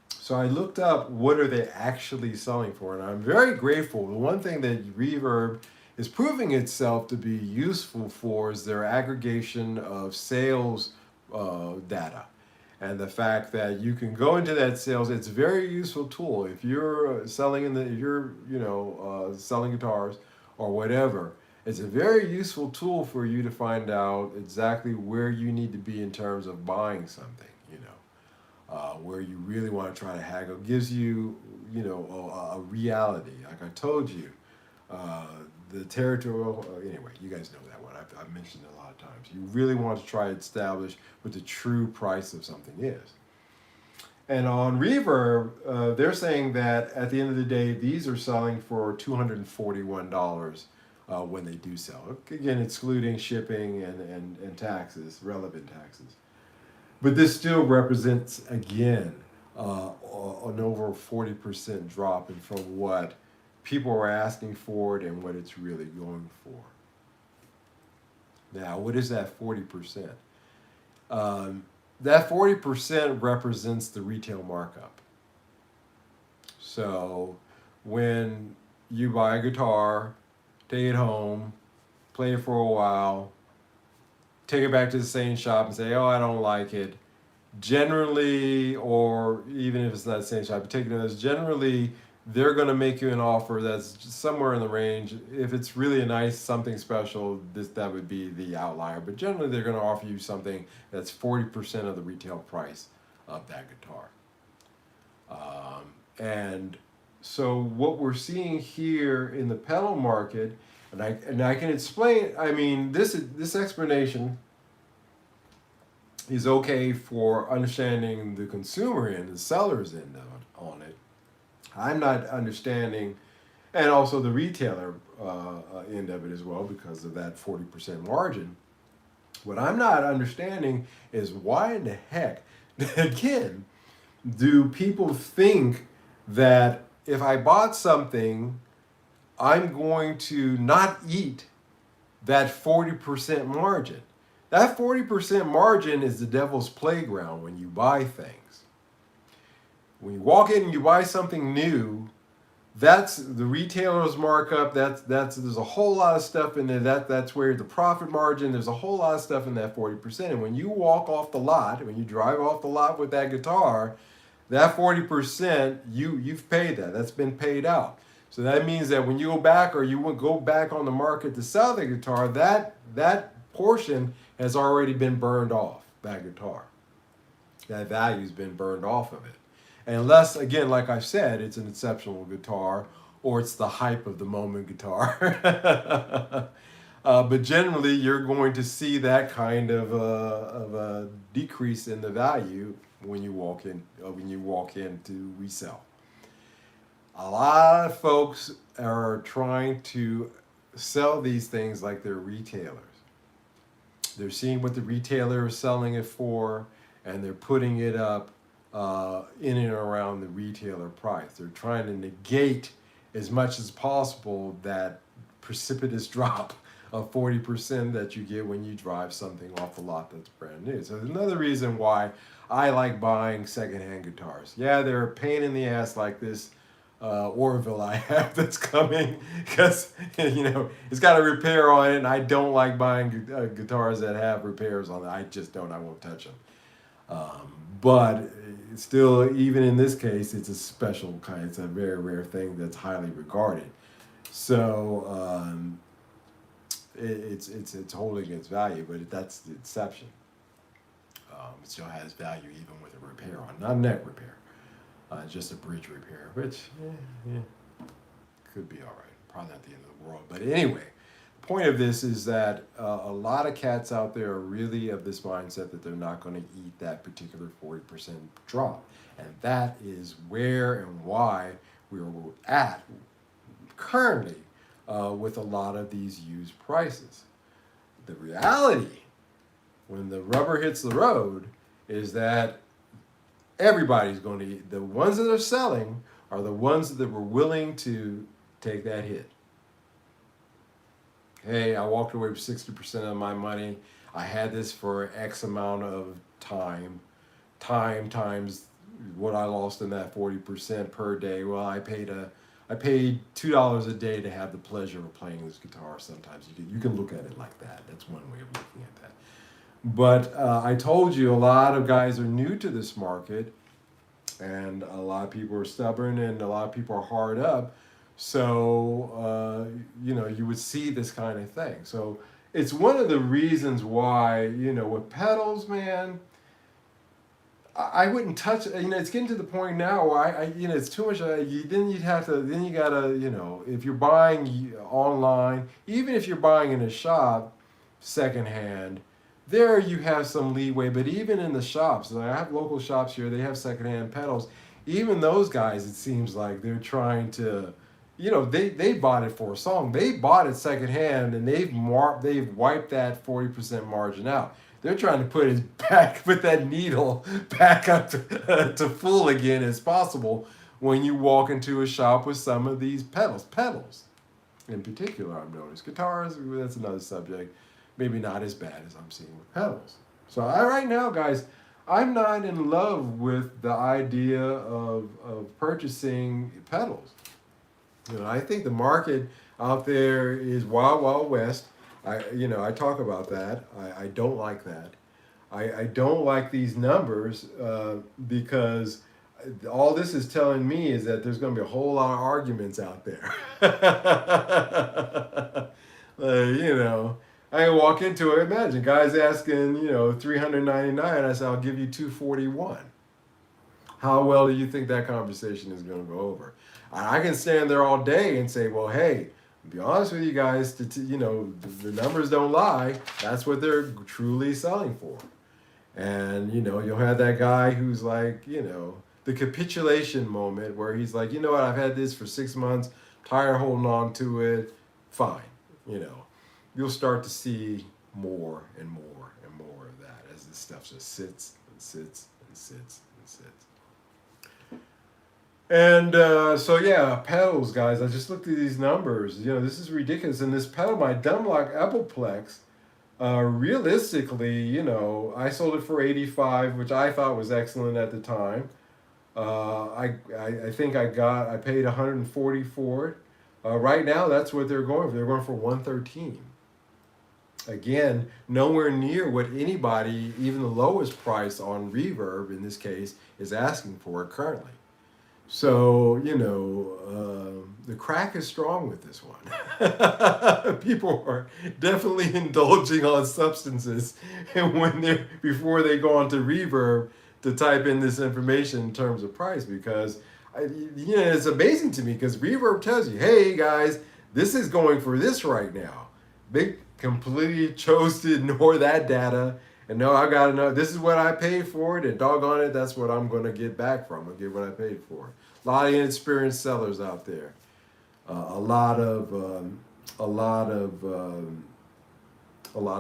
So I looked up what are they actually selling for, and I'm very grateful. The one thing that Reverb is proving itself to be useful for is their aggregation of sales data, and the fact that you can go into that sales. It's a very useful tool if you're selling if you're selling guitars or whatever. It's a very useful tool for you to find out exactly where you need to be in terms of buying something. Where you really want to try to haggle gives you, a reality. Like I told you, the territorial. Anyway, you guys know that one. I've mentioned it a lot of times. You really want to try to establish what the true price of something is. And on Reverb, they're saying that at the end of the day, these are selling for $241 when they do sell. Again, excluding shipping and taxes, relevant taxes. But this still represents, again, an over 40% drop in from what people are asking for it and what it's really going for. Now, what is that 40%? That 40% represents the retail markup. So when you buy a guitar, take it home, play it for a while, take it back to the same shop and say, oh, I don't like it. Generally, or even if it's not the same shop, taking it as generally, they're going to make you an offer that's somewhere in the range. If it's really a nice, something special, that would be the outlier. But generally, they're going to offer you something that's 40% of the retail price of that guitar. And so what we're seeing here in the pedal market, and I can explain. I mean, this explanation is okay for understanding the consumer end, the seller's end on it. I'm not understanding, and also the retailer end of it as well because of that 40% margin. What I'm not understanding is why in the heck, again, do people think that if I bought something, I'm going to not eat that 40% margin? That 40% margin is the devil's playground when you buy things. When you walk in and you buy something new, that's the retailer's markup. That's there's a whole lot of stuff in there. That's where the profit margin. There's a whole lot of stuff in that 40%. And when you walk off the lot, when you drive off the lot with that guitar, that 40% you've paid that. That's been paid out. So that means that when you go back or you would go back on the market to sell the guitar, that portion has already been burned off. That guitar, that value's been burned off of it. Unless, again, like I said, it's an exceptional guitar or it's the hype of the moment guitar. But generally, you're going to see that kind of a decrease in the value when you walk in to resell. A lot of folks are trying to sell these things like they're retailers. They're seeing what the retailer is selling it for, and they're putting it up in and around the retailer price. They're trying to negate as much as possible that precipitous drop of 40% that you get when you drive something off the lot that's brand new. So there's another reason why I like buying secondhand guitars. Yeah, they're a pain in the ass like this Orville I have that's coming because it's got a repair on it, and I don't like buying guitars that have repairs on it. I just don't. I won't touch them. But still, even in this case, it's a special kind. It's a very rare thing that's highly regarded. So it's holding its value, but that's the exception. It still has value even with a repair on, not a neck repair. Just a bridge repair, which could be all right. Probably not the end of the world. But anyway, the point of this is that a lot of cats out there are really of this mindset that they're not going to eat that particular 40% drop. And that is where and why we're at currently with a lot of these used prices. The reality, when the rubber hits the road, is that everybody's going to eat. The ones that are selling are the ones that were willing to take that hit. Hey, I walked away with 60% of my money. I had this for X amount of time. Time times what I lost in that 40% per day. Well, I paid $2 a day to have the pleasure of playing this guitar. Sometimes you can look at it like that. That's one way of looking at that. But I told you a lot of guys are new to this market, and a lot of people are stubborn, and a lot of people are hard up. So you would see this kind of thing. So it's one of the reasons why with pedals, man. I wouldn't touch. It's getting to the point now where it's too much. Then you'd have to. Then you gotta, if you're buying online, even if you're buying in a shop, secondhand, there you have some leeway. But even in the shops, I have local shops here. They have secondhand pedals. Even those guys, it seems like they're trying to, they bought it for a song. They bought it secondhand, and they've wiped that 40% margin out. They're trying to put that needle back up to full again as possible when you walk into a shop with some of these pedals. Pedals, in particular, I've noticed. Guitars, that's another subject. Maybe not as bad as I'm seeing with pedals. So right now, guys, I'm not in love with the idea of purchasing pedals. I think the market out there is wild, wild west. I talk about that. I don't like that. I don't like these numbers because all this is telling me is that there's going to be a whole lot of arguments out there. I walk into it. Imagine guys asking, $399. I said, I'll give you $241. How well do you think that conversation is going to go over? I can stand there all day and say, well, hey, to be honest with you guys, the numbers don't lie. That's what they're truly selling for. And, you'll have that guy who's like, the capitulation moment where he's like, you know what, I've had this for 6 months, tired of holding on to it, fine. You'll start to see more and more and more of that as this stuff just sits and sits and sits and sits. And so yeah, pedals, guys. I just looked at these numbers. This is ridiculous. And this pedal, my Dunlop Epiplex, realistically, I sold it for 85, which I thought was excellent at the time. I think I paid 140 for it. Right now, that's what they're going for. They're going for 113. Again, nowhere near what anybody, even the lowest price on Reverb in this case, is asking for it currently. So, the crack is strong with this one. People are definitely indulging on substances and before they go on to Reverb to type in this information in terms of price, because it's amazing to me because Reverb tells you, hey guys, this is going for this right now. They completely chose to ignore that data. And no, I gotta know, this is what I paid for it, and doggone it, that's what I'm gonna get back from. I'll get what I paid for. A lot of inexperienced sellers out there. A lot of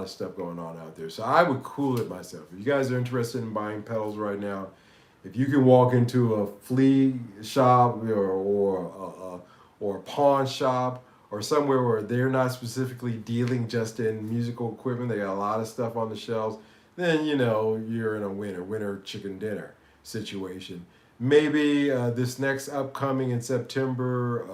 stuff going on out there. So I would cool it myself. If you guys are interested in buying pedals right now, if you can walk into a flea shop or a pawn shop or somewhere where they're not specifically dealing just in musical equipment, they got a lot of stuff on the shelves, then you're in a winner chicken dinner situation. Maybe this next upcoming in September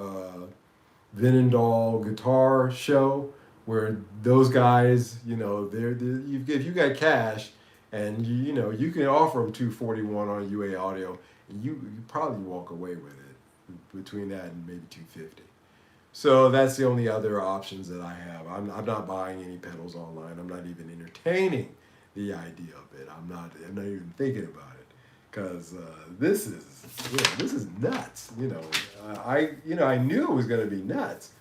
Vinendal guitar show, where those guys, if you got cash and you can offer them 241 on UA Audio, and you probably walk away with it between that and maybe 250. So that's the only other options that I have. I'm not buying any pedals online. I'm not even entertaining the idea of it. I'm not even thinking about it, because this is nuts. I knew it was going to be nuts,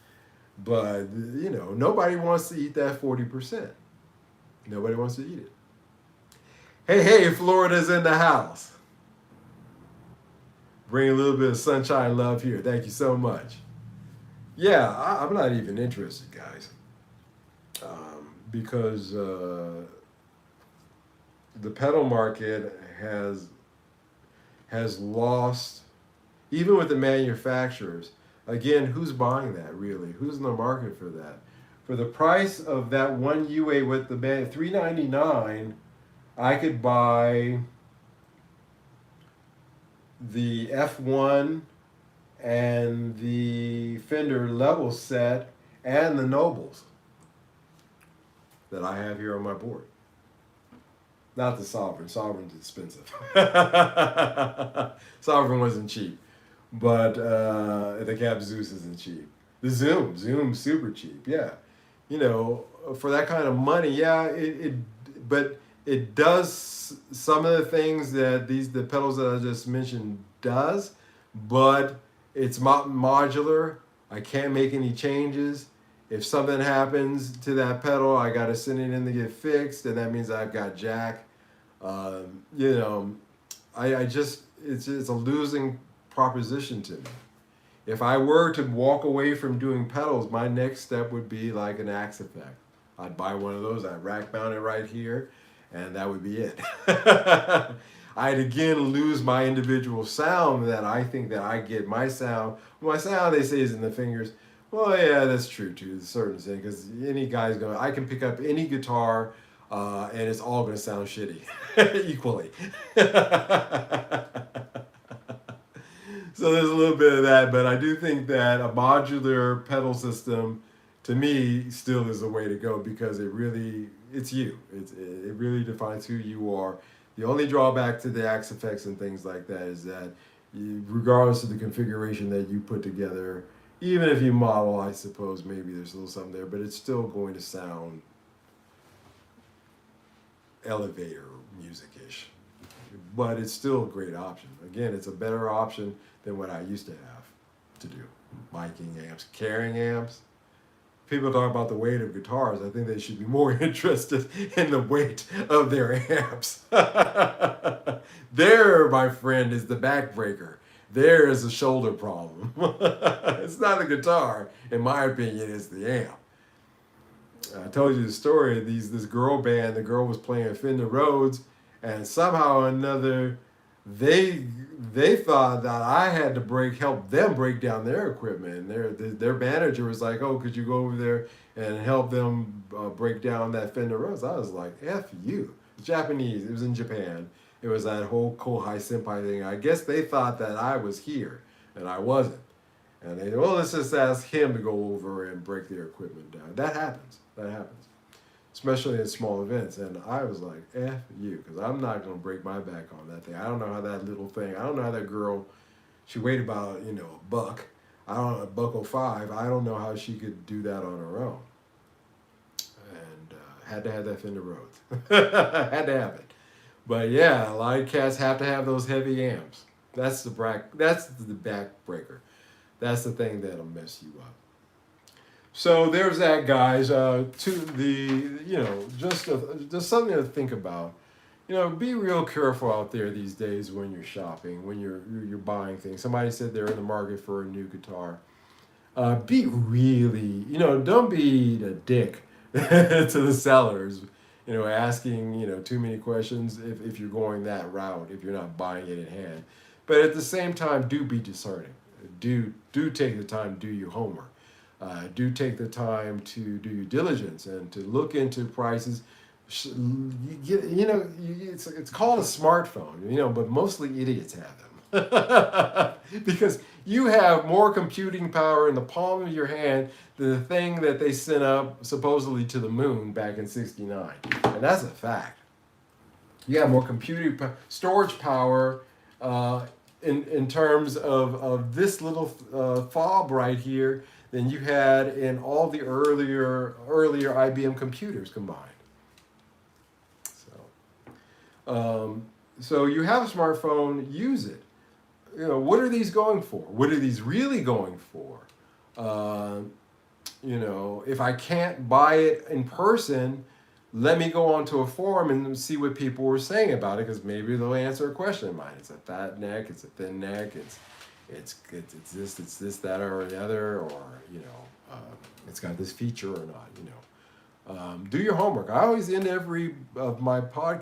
but nobody wants to eat that 40%. Nobody wants to eat it. Hey, Florida's in the house. Bring a little bit of sunshine love here. Thank you so much. Yeah, I'm not even interested, guys, because the pedal market has lost, even with the manufacturers. Again, who's buying that really? Who's in the market for that? For the price of that one UA with the band, $399, I could buy the F1 and the Fender level set and the Nobles that I have here on my board. Not the Sovereign. Sovereign's expensive. Sovereign wasn't cheap. But the Cap Zeus isn't cheap. The Zoom's super cheap. Yeah. You know, for that kind of money, yeah, but it does some of the things that the pedals that I just mentioned does, but it's modular. I can't make any changes. If something happens to that pedal, I got to send it in to get fixed, and that means I've got jack. You know, I just it's a losing proposition to me. If I were to walk away from doing pedals, my next step would be like an Axe Effect. I'd buy one of those, I'd rack mount it right here, and that would be it. I'd again lose my individual sound that I think that I get my sound. My sound, they say, is in the fingers. Well, yeah, that's true to a certain extent, because any guy's going, I can pick up any guitar and it's all going to sound shitty equally. So there's a little bit of that, but I do think that a modular pedal system, to me, still is the way to go, because it's you. It really defines who you are. The only drawback to the Axe Effects and things like that is that regardless of the configuration that you put together, even if you model, I suppose maybe there's a little something there, but it's still going to sound elevator music-ish. But it's still a great option. Again, it's a better option than what I used to have to do. Miking amps, carrying amps. People talk about the weight of guitars. I think they should be more interested in the weight of their amps. There, my friend, is the backbreaker. There is a shoulder problem. It's not the guitar, in my opinion, it's the amp. I told you the story. This girl band, the girl was playing Fender Rhodes, and somehow or another, they thought that I had to help them break down their equipment. And their manager was like, "Oh, could you go over there and help them break down that Fender Rhodes?" I was like, "F you." It's Japanese. It was in Japan. It was that whole Kohai Senpai thing. I guess they thought that I was here, and I wasn't. And they said, "Well, let's just ask him to go over and break their equipment down." That happens. Especially in small events. And I was like, F you, because I'm not going to break my back on that thing. I don't know how that little thing, I don't know how that girl, she weighed about, a buck. I don't know, $1.05. I don't know how she could do that on her own. And had to have that Fender Rhodes. Had to have it. But yeah, a lot of cats have to have those heavy amps. That's the backbreaker. That's the thing that'll mess you up. So there's that, guys. Just something to think about. Be real careful out there these days when you're shopping, when you're buying things. Somebody said they're in the market for a new guitar. Be really, don't be a dick to the sellers. Asking too many questions if you're going that route, if you're not buying it in hand. But at the same time, do be discerning. Do take the time to do your homework. Do take the time to do your diligence and to look into prices. It's called a smartphone, but mostly idiots have them. Because you have more computing power in the palm of your hand than the thing that they sent up supposedly to the moon back in '69. And that's a fact. You have more computing storage power in terms of this little fob right here than you had in all the earlier IBM computers combined. So you have a smartphone, use it. What are these going for? What are these really going for? If I can't buy it in person, let me go onto a forum and see what people were saying about it, because maybe they'll answer a question of mine. It's a fat neck, it's a thin neck, it's this, that, or the other, or it's got this feature or not. Do your homework. I always end every of my my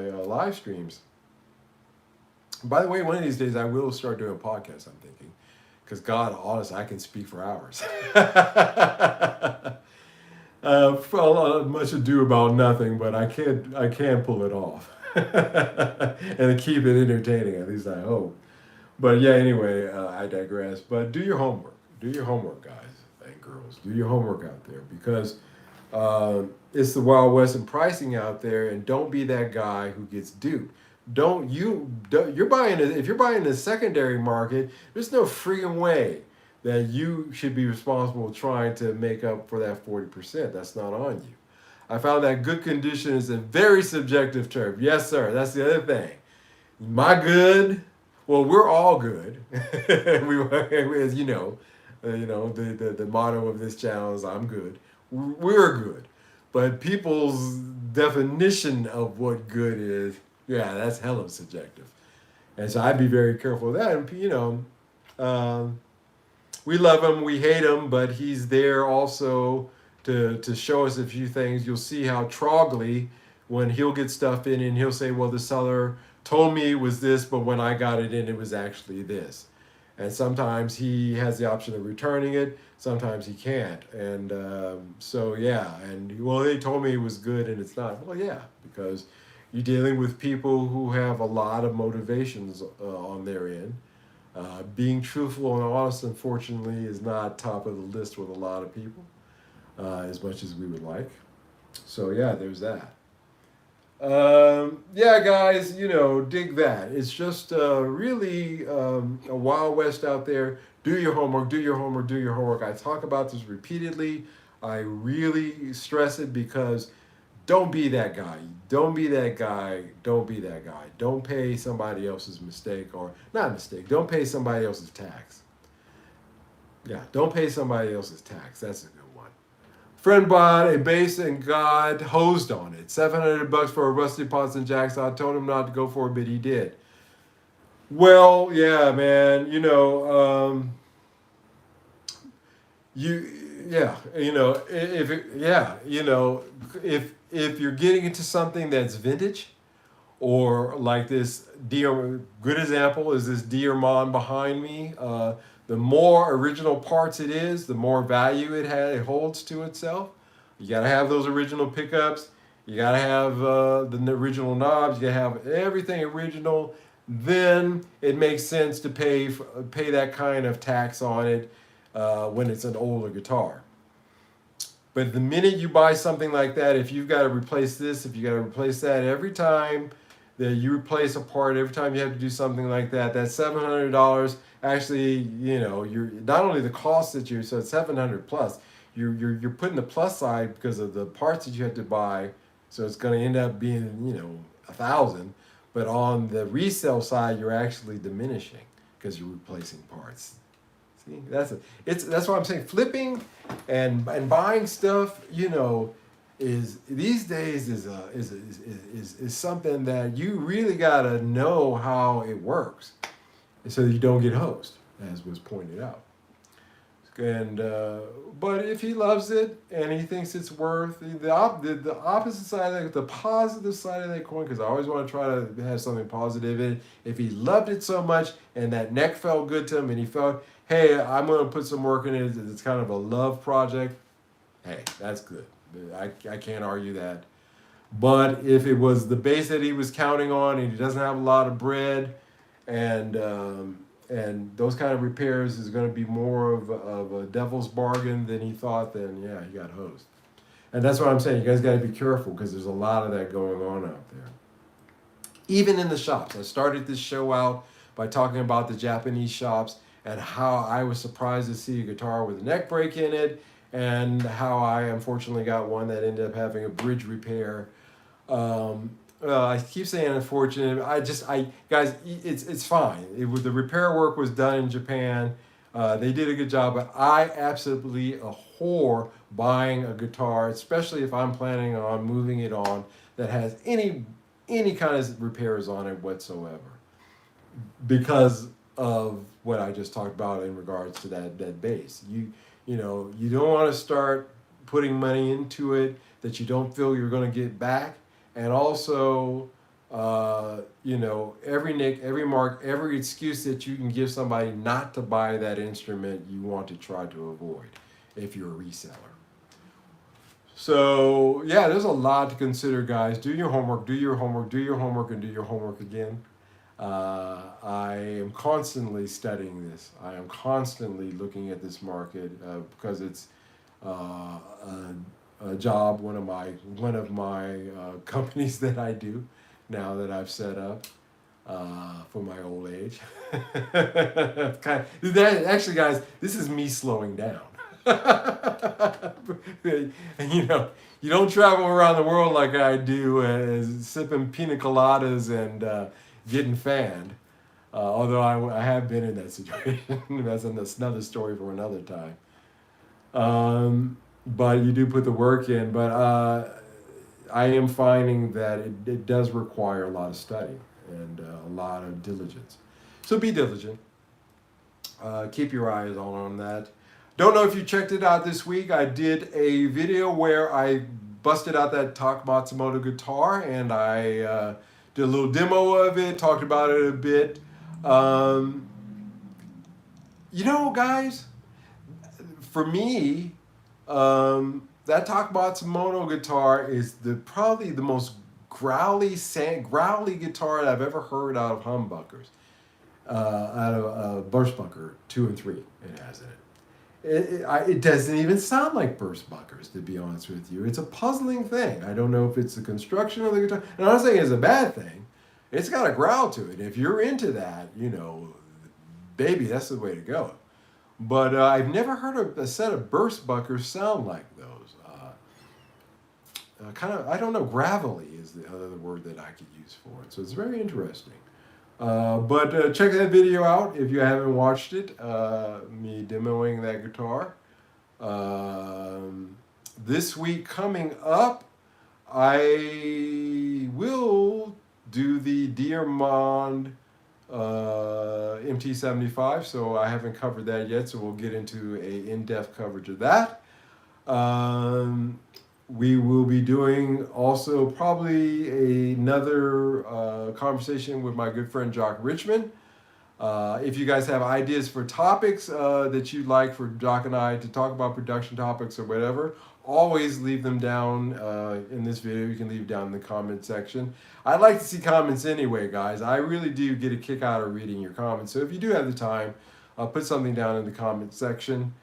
live streams. By the way, one of these days I will start doing podcasts, I'm thinking, Because God, honestly, I can speak for hours. Much ado about nothing, but I can pull it off, and keep it entertaining. At least I hope. But yeah, anyway, I digress. But do your homework. Do your homework, guys and girls. Do your homework out there because it's the Wild West in pricing out there, and don't be that guy who gets duped. You're buying it if you're buying the secondary market. There's no freaking way that you should be responsible trying to make up for that 40%. That's not on you. I found that good condition is a very subjective term. Yes, sir. That's the other thing. My good. Well, we're all good. As the motto of this channel is "I'm good." We're good, but people's definition of what good is, yeah, that's hella subjective. And so I'd be very careful of that. And we love him, we hate him, but he's there also to show us a few things. You'll see how Trogley, when he'll get stuff in and he'll say, well, the seller told me it was this, but when I got it in, it was actually this. And sometimes he has the option of returning it, sometimes he can't. And so, yeah, and well, they told me it was good and it's not. Well, yeah, because you're dealing with people who have a lot of motivations on their end. Being truthful and honest, unfortunately, is not top of the list with a lot of people, as much as we would like. So, yeah, there's that. Yeah, guys, dig that. It's just really a Wild West out there. Do your homework, do your homework, do your homework. I talk about this repeatedly. I really stress it because don't be that guy. Don't be that guy. Don't be that guy. Don't pay somebody else's mistake or not mistake. Don't pay somebody else's tax. Yeah, don't pay somebody else's tax. That's a good one. Friend bought a base and God hosed on it. $700 for a Rusty Pots and Jacks. I told him not to go for it, but he did. Well, yeah, man. If you're getting into something that's vintage, or like this good example is this Diamond behind me. The more original parts it is, the more value it holds to itself. You got to have those original pickups. You got to have the original knobs. You got to have everything original. Then it makes sense to pay that kind of tax on it when it's an older guitar. But the minute you buy something like that, if you've got to replace this, if you got to replace that, every time that you replace a part, every time you have to do something like that, that $700 actually, you're not only the cost that so it's $700 plus. You're putting the plus side because of the parts that you have to buy, so it's going to end up being $1,000. But on the resale side, you're actually diminishing because you're replacing parts. See, that's what I'm saying. Flipping and buying stuff, is these days is something that you really gotta know how it works, so that you don't get hosed, as was pointed out. And but if he loves it and he thinks it's worth the opposite side, the positive side of that coin, because I always want to try to have something positive in it. If he loved it so much and that neck felt good to him and he felt, hey, I'm going to put some work in it, it's kind of a love project, hey, that's good. I can't argue that. But if it was the base that he was counting on and he doesn't have a lot of bread, and those kind of repairs is going to be more of a devil's bargain than he thought, then yeah, he got hosed. And that's what I'm saying. You guys got to be careful because there's a lot of that going on out there. Even in the shops. I started this show out by talking about the Japanese shops and how I was surprised to see a guitar with a neck break in it, and how I unfortunately got one that ended up having a bridge repair. I keep saying unfortunate. Guys, it's fine. The repair work was done in Japan. They did a good job, but I absolutely abhor buying a guitar, especially if I'm planning on moving it on, that has any kind of repairs on it whatsoever, because of what I just talked about in regards to that bass. You don't want to start putting money into it that you don't feel you're going to get back. And also, You know, every nick, every mark, every excuse that you can give somebody not to buy that instrument, you want to try to avoid if you're a reseller. So yeah, there's a lot to consider, guys. Do your homework, do your homework, do your homework, and do your homework again. I am constantly studying this. I am constantly looking at this market because it's a job, one of my companies that I do now that I've set up for my old age. Actually, guys, this is me slowing down. And you know, you don't travel around the world like I do, sipping pina coladas and getting fanned. Although I have been in that situation. That's another story for another time. But you do put the work in. But I am finding that it does require a lot of study and a lot of diligence. So be diligent. Keep your eyes on that. Don't know if you checked it out this week. I did a video where I busted out that Tak Matsumoto guitar and I did a little demo of it, talked about it a bit. You know, guys, for me, that Tak Matsumoto guitar is probably the most growly guitar that I've ever heard out of humbuckers, out of Burstbucker 2 and 3. It has in it. It doesn't even sound like Burstbuckers, to be honest with you. It's a puzzling thing. I don't know if it's the construction of the guitar. And I'm not saying it's a bad thing. It's got a growl to it. If you're into that, you know, baby, that's the way to go. But I've never heard a set of Burstbuckers sound like those. Kind of, I don't know, gravelly is the other word that I could use for it. So it's very interesting. But check that video out if you haven't watched it, me demoing that guitar. This week coming up, I will do the Diamond MT75, so I haven't covered that yet, so we'll get into a in-depth coverage of that. We will be doing also probably another conversation with my good friend Jock Richmond. If you guys have ideas for topics that you'd like for Jock and I to talk about, production topics or whatever, always leave them down in this video. You can leave down in the comment section. I'd like to see comments anyway, guys. I really do get a kick out of reading your comments. So if you do have the time, put something down in the comment section.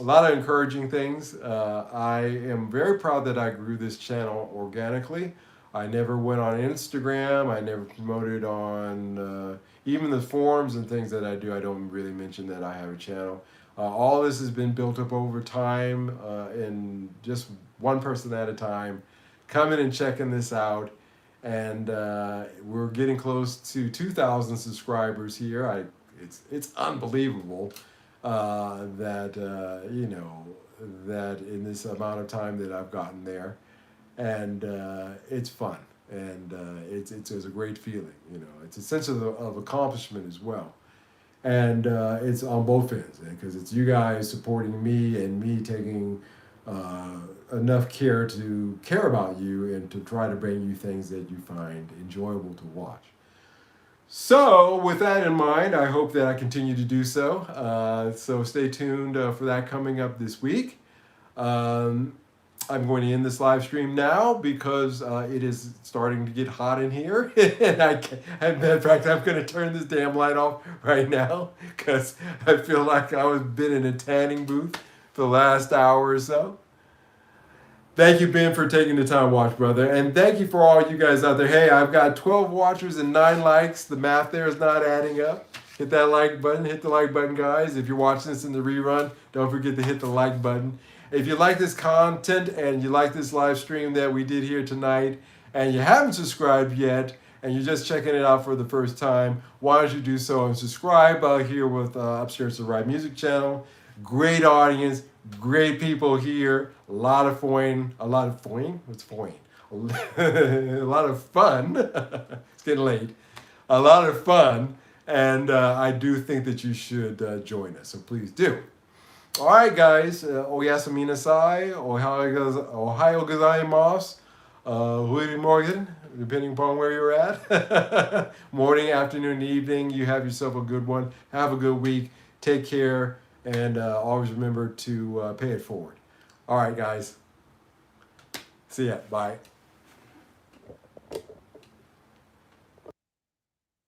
A lot of encouraging things. I am very proud that I grew this channel organically. I never went on Instagram. I never promoted on even the forums and things that I do. I don't really mention that I have a channel. All this has been built up over time and just one person at a time coming and checking this out. And we're getting close to 2,000 subscribers here. It's unbelievable. That in this amount of time that I've gotten there, and it's fun, and it's a great feeling. You know, it's a sense of accomplishment as well, and it's on both ends because it's you guys supporting me and me taking enough care to care about you and to try to bring you things that you find enjoyable to watch. So with that in mind, I hope that I continue to do so. So stay tuned for that coming up this week. I'm going to end this live stream now because it is starting to get hot in here. And as a matter of fact, I'm going to turn this damn light off right now because I feel like I've been in a tanning booth for the last hour or so. Thank you, Ben, for taking the time to watch, brother. And thank you for all you guys out there. Hey, I've got 12 watchers and 9 likes. The math there is not adding up. Hit that like button. Hit the like button, guys. If you're watching this in the rerun, don't forget to hit the like button. If you like this content and you like this live stream that we did here tonight and you haven't subscribed yet and you're just checking it out for the first time, why don't you do so and subscribe here with Upstairs to the Right Music channel. Great audience. Great people here, a lot of fun. What's fun? A lot of fun. It's getting late. A lot of fun, and I do think that you should join us, so please do. All right, guys. Oyasu minasai. Ohio gozaimasu. William Morgan, depending upon where you're at. Morning, afternoon, evening. You have yourself a good one. Have a good week. Take care. And always remember to pay it forward. All right, guys. See ya. Bye.